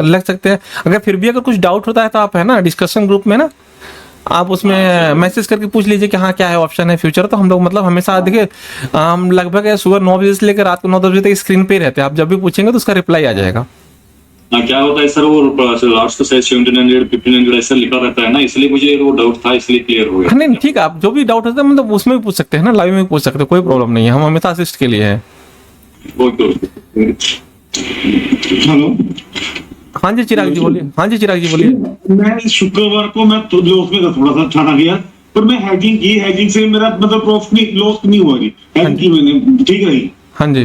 लग सकते हैं। अगर फिर भी अगर कुछ डाउट होता है तो आप है ना डिस्कशन ग्रुप में ना आप उसमें मैसेज करके पूछ लीजिए कि हाँ क्या है ऑप्शन है फ्यूचर। तो हम लोग मतलब हमेशा देखिए हम लगभग सुबह 9 बजे से लेकर रात को 9-10 बजे तक स्क्रीन पे ही रहते हैं। आप जब भी पूछेंगे तो उसका रिप्लाई आ जाएगा। क्या होता है सर वो लास्ट का साइज 1700 1500 ऐसा लिखा रहता है ना, इसलिए मुझे वो डाउट था, इसलिए क्लियर हो गया। नहीं ठीक है, आप जो भी डाउट होता है मतलब उसमें भी पूछ सकते हैं ना, लाइव में भी पूछ सकते हैं, कोई प्रॉब्लम नहीं है। हम हमेशा असिस्ट के लिए है। हेलो हाँ जी चिराग जी बोलिए। मैं शुक्रवार को मैं तो जो उसमें थोड़ा सा छाना गया पर मैं हेजिंग से मेरा मतलब प्रॉफिट नहीं लॉस नहीं हुआ जी। हेजिंग की मैंने ठीक रही। हाँ जी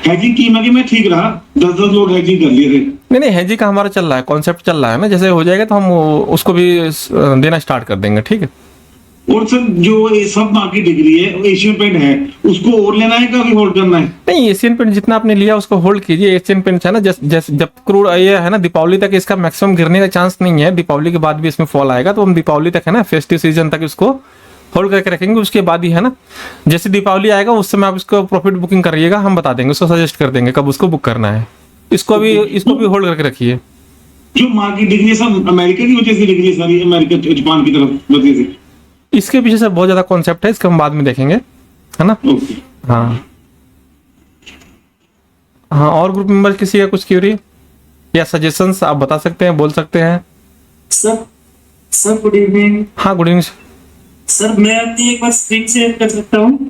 हेजिंग की मैं ठीक रहा। 10 लोग हेजिंग कर लिए थे। नहीं हेजिंग का हमारा चल रहा है, कॉन्सेप्ट चल रहा है ना। जैसे हो जाएगा तो हम उसको भी देना स्टार्ट कर देंगे। ठीक है और सर जो ये सब मार्केट डिग्री है एशियन पेंट है उसको और लेना है कभी होल्ड करना है? नहीं, एशियन पेंट जितना आपने लिया उसको होल्ड कीजिए। एशियन पेंट है ना, जैसे जब क्रूड ये है ना दीपावली तक इसका मैक्सिमम गिरने का चांस नहीं है। दीपावली के बाद भी इसमें फॉल आएगा, तो हम दीपावली तक है ना फेस्टिव सीजन तक इसको होल्ड करके रखेंगे। उसके बाद ही है ना जैसे दीपावली आएगा उस समय आप इसको प्रॉफिट बुकिंग करिएगा, हम बता देंगे, उसको सजेस्ट कर देंगे कब उसको बुक करना है। इसको भी होल्ड करके रखिए। जो मार्केट डिग्री है सब अमेरिका की वजह से डिग्री है सारी, अमेरिका जापान की तरफ वजह से। इसके पीछे से बहुत ज्यादा कॉन्सेप्ट है, इसका हम बाद में देखेंगे, है ना। ओके हाँ हाँ, और ग्रुप मेंबर किसी का कुछ क्यूरी या सजेशंस आप बता सकते हैं, बोल सकते हैं। Sir good evening. हाँ गुड इवनिंग सर मैं अपनी एक बार स्क्रीन शेयर कर सकता हूँ?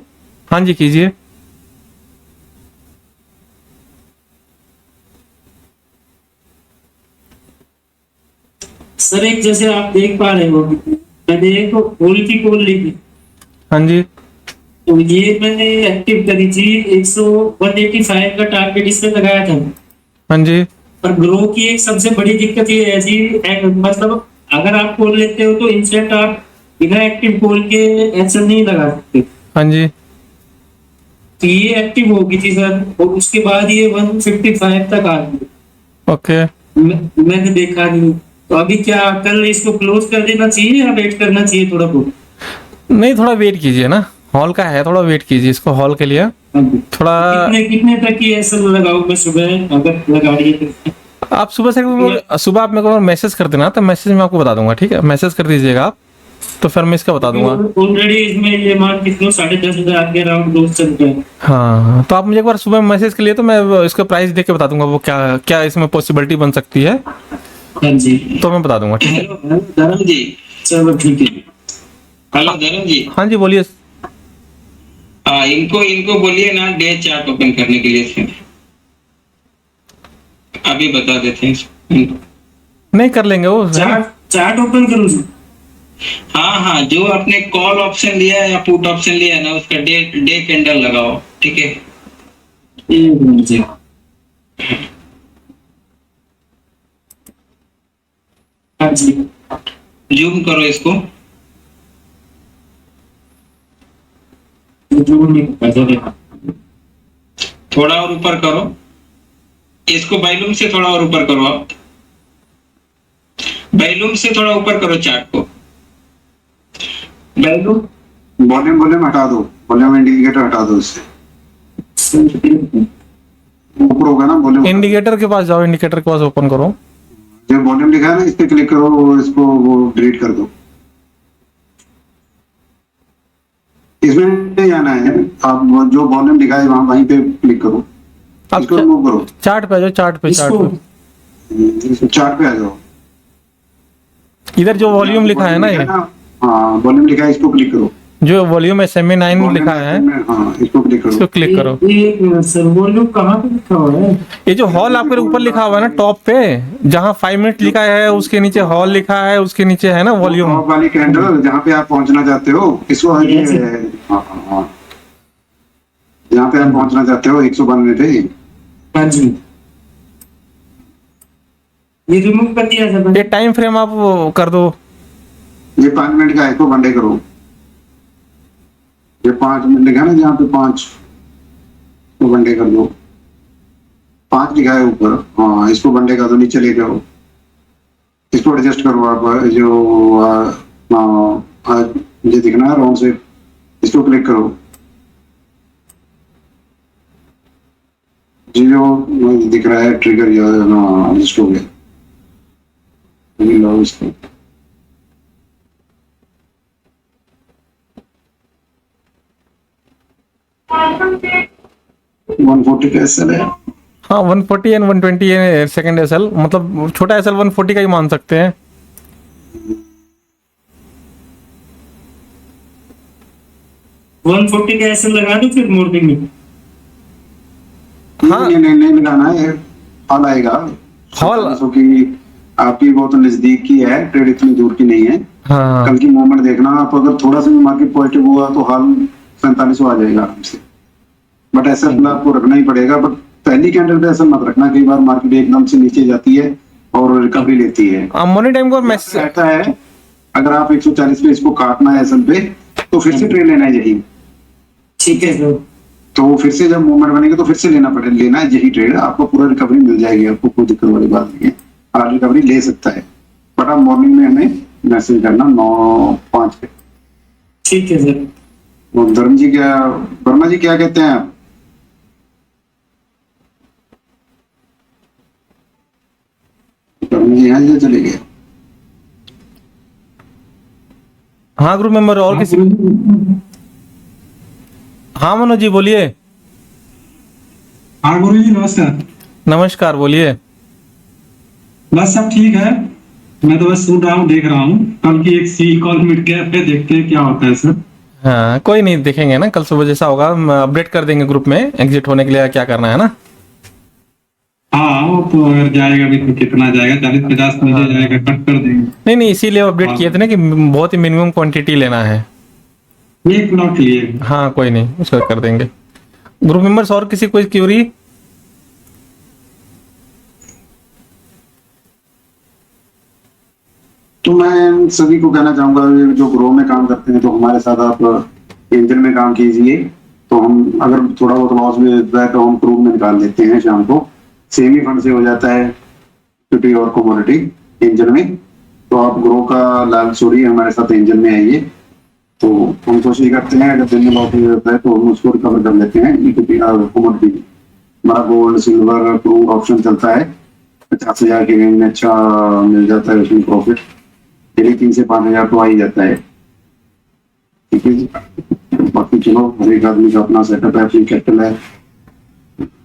हाँ जी कीजिए। सर एक जैसे आप देख पा रहे हो मैंने एक होल की कॉल ली थी, हाँ जी तो ये मैंने एक्टिव करी थी 185 का टारगेट इसमें लगाया था। हाँ जी पर ग्रो की एक सबसे बड़ी दिक्कत ये है जी, मतलब अगर आप कॉल लेते हो तो इंस्टेंट आप बिना एक्टिव कॉल के एक्शन नहीं लगा सकते। हाँ जी। तो ये एक्टिव हो गई थी सर, और उसके बाद ये 155 तक आ गई। ओके मैंने देखा नहीं, तो अभी क्या कल इसको क्लोज कर देना चाहिए या वेट करना चाहिए थोड़ा बहुत? नहीं, थोड़ा वेट कीजिए ना, हॉल का है, थोड़ा वेट कीजिए इसको हॉल के लिए थोड़ा। कितने तक की ऐसा लगाऊं मैं सुबह अगर लगा रही है तो? आप सुबह आप मेरे को मैसेज कर देना, तो मैसेज में आपको बता दूंगा, ठीक है। मैसेज कर दीजिएगा आप, तो फिर मैं इसका बता दूंगा। ऑलरेडी इसमें ये मान कितने 10,500 के अराउंड क्लोज चल रहा है। हाँ, तो आप मुझे एक बार सुबह मैसेज के लिए, तो मैं इसका प्राइस देख के बता दूंगा वो क्या क्या इसमें पॉसिबिलिटी बन सकती है, हाँ जी तो मैं बता दूंगा, ठीक है। हेलो धर्म जी। चलो ठीक है। हेलो धर्म जी। हाँ जी बोलिए। हाँ, इनको बोलिए ना डे चार्ट ओपन करने के लिए इसमें। अभी बता देते हैं इनको। नहीं कर लेंगे वो, चार्ट ओपन करूँ? हाँ हाँ, जो आपने कॉल ऑप्शन लिया है या पुट ऑप्शन लिया है ना, उसका डे कैंडल लगाओ, ठीक है। एक मिनट जी। हाँ जी, जूम करो इसको। जो नहीं पता। थोड़ा और ऊपर करो इसको, वॉल्यूम से थोड़ा और ऊपर करो आप, वॉल्यूम से थोड़ा ऊपर करो चार्ट को। वॉल्यूम हटा दो, वॉल्यूम इंडिकेटर हटा दो इससे। ऊपर होगा ना वॉल्यूम, इंडिकेटर के पास जाओ, इंडिकेटर के पास ओपन करो। जो वॉल्यूम लिखा है ना इस पे क्लिक करो, इसको वो डिलीट कर दो। इसमें नहीं जाना है, आप जो वॉल्यूम लिखा है वहीं पे क्लिक करो, अब इसको रिमूव करो। चार्ट पे आ जाओ, चार्ट पे चार्ट पे आ जाओ, इधर जो वॉल्यूम लिखा है ना, ये हाँ वॉल्यूम लिखा है, इसको क्लिक करो। जो वॉल्यूम SMA9 लिखा है, हाँ इसको क्लिक करो। इसको क्लिक करो। एक मिनट सर, वॉल्यूम कहाँ पे लिखा हुआ है? ये जो हॉल आपके ऊपर लिखा हुआ है ना टॉप पे, जहाँ 5 मिनट लिखा है उसके नीचे हॉल लिखा है, उसके नीचे है ना वॉल्यूम टॉप वाली कैंडल जहाँ पे आप पहुंचना चाहते हो, इसको हाँ, जहाँ पे आप पहुंचना चाहते हो 192 पे। हाँ जी, ये रिमूव कर दिया सर। ये टाइम फ्रेम आप वो कर दो। ये 5 मिनट का है, इसको बंडे करो। ये 5 मिनट लिखा है ना जहाँ पे 5, तो बंडे कर दो। 5 लिखा है ऊपर, हाँ इसको बंडे कर दो, नीचे ले जाओ, इसको एडजस्ट करो आप। जो ये दिखना है राउंड से, इसको क्लिक करो। जो दिख रहा है ट्रिगर या एडजस्ट हो गया, लो इसको। हाँ 140 का SL है। हाँ 140 एंड 120 है सेकंड SL, मतलब छोटा SL 140 का ही मान सकते हैं। वन 140 का ऐसे लगा दो फिर मॉर्निंग में। हाँ। नहीं लगाना है, हॉल आएगा। हॉल की आपकी बहुत नजदीक की है, ट्रेड इतनी दूर की नहीं है। हाँ कल की मूवमेंट देखना आप, अगर थोड़ा सा भी मार्केट पॉजिटिव हुआ तो हाल 4700 आ जाएगा आराम से। बट ऐसा आपको रखना ही पड़ेगा, बट पहली कैंडल पे ऐसा मत रखना, कई बार मार्केट एकदम से नीचे जाती है और रिकवरी लेती है। मॉर्निंग टाइम को मैसेज रहता है अगर आप 140 पे इसको काटना है एसएल पे तो फिर से ट्रेड लेना है यही। ठीक है सर। तो फिर से जब मूवमेंट बनेगा तो फिर से लेना है यही ट्रेड, आपको पूरा रिकवरी मिल जाएगी, आपको कोई दिक्कत वाली बात नहीं है, आज रिकवरी ले सकता है। बट आप मॉर्निंग में हमें मैसेज करना 9:05 पे। ठीक है सर। और वर्मा जी क्या कहते हैं आप? वर्मा जी यहाँ से चले गए। हाँ ग्रुप मेंबर और किसी? हाँ मनोज जी बोलिए। हाँ गुरु जी नमस्कार। नमस्कार बोलिए। बस सब ठीक है, मैं तो बस सुन रहा हूँ, देख रहा हूँ। कल की एक सी कॉल मिड कैप पे देखते हैं क्या होता है सर। हाँ कोई नहीं, देखेंगे ना कल सुबह जैसा होगा हम अपडेट कर देंगे ग्रुप में, एग्जिट होने के लिए क्या करना है ना। हाँ वो तो अगर जाएगा भी तो कितना जाएगा, 40-50 नीचे जाएगा, कट कर देंगे। नहीं इसीलिए अपडेट किए थे ना कि बहुत ही मिनिमम क्वांटिटी लेना है। एक लॉट लिए। हाँ कोई नहीं, उसका कर देंगे। ग्रुप मेंबर्स और किसी कोई क्यूरी? तो मैं सभी को कहना चाहूंगा जो ग्रो में काम करते हैं तो हमारे साथ आप एंजल में काम कीजिए। तो हम अगर थोड़ा बहुत लॉस भी होता है तो हम क्रूड में निकाल देते हैं शाम को, सेमी फंड से हो जाता है इक्विटी और कमोडिटी एंजल में। तो आप ग्रो का लाल छोड़िए, हमारे साथ एंजल में आइए। तो हम कोशिश करते हैं अगर दिन में लॉस हो जाता है तो हम उसको रिकवर कर लेते हैं इक्विटी और कमोडिटी। हमारा गोल्ड सिल्वर क्रूड ऑप्शन चलता है, 50,000 के रेंज में अच्छा मिल जाता है उसमें प्रॉफिट, डेली 3 से 5,000 तो आ ही जाता है। ठीक है जी, बाकी चलो हर एक आदमी का अपना सेटअप है, अपनी कैपिटल है,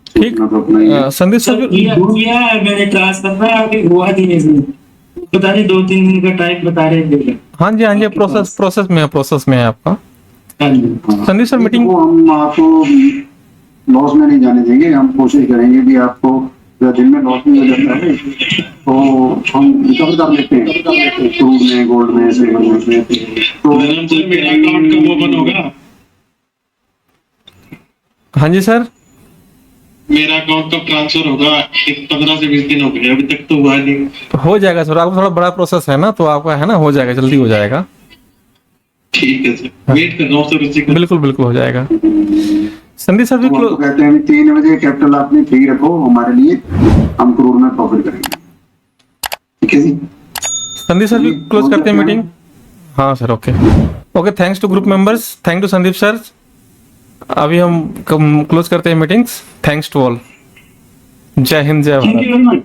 ठीक। तो अपना ही है। संदीप सर किया है मैंने ट्रांसफर में, अभी हुआ नहीं है, पता नहीं 2-3 दिन का टाइम बता रहे थे। हाँ जी प्रोसेस में है आपका। हाँ जी। संदीप सर मीटिंग तो हम आपको लॉस में नहीं जाने देंगे, हम कोशिश करेंगे कि आपको दिन में लॉस में हो जाता है तो हम रिकवर कर लेते हैं क्रूड में, गोल्ड में, सिल्वर में। तो मेरा अकाउंट कब ओपन होगा? हाँ जी सर, मेरा अकाउंट कब ट्रांसफर होगा? 15 से 20 दिन हो गए, अभी तक तो हुआ नहीं। हो जाएगा सर, आपका थोड़ा बड़ा प्रोसेस है ना तो आपका है ना, हो जाएगा, जल्दी हो जाएगा। ठीक है सर, वेट कर रहा हूँ सर उसी का। बिल्कुल हो जाएगा। संदीप सर भी तो हमको कहते हैं 3 बजे कैपिटल आपने फ्री रखो हमारे लिए, हम करोड़ में प्रॉफिट करेंगे। ठीक है जी, संदीप सर भी क्लोज करते हैं मीटिंग। हाँ sir, okay thanks to group members, thank to Sandeep sir. अभी हम क्लोज करते हैं मीटिंग्स। Thanks to all. जय हिंद, जय Bharat. Thank you very much.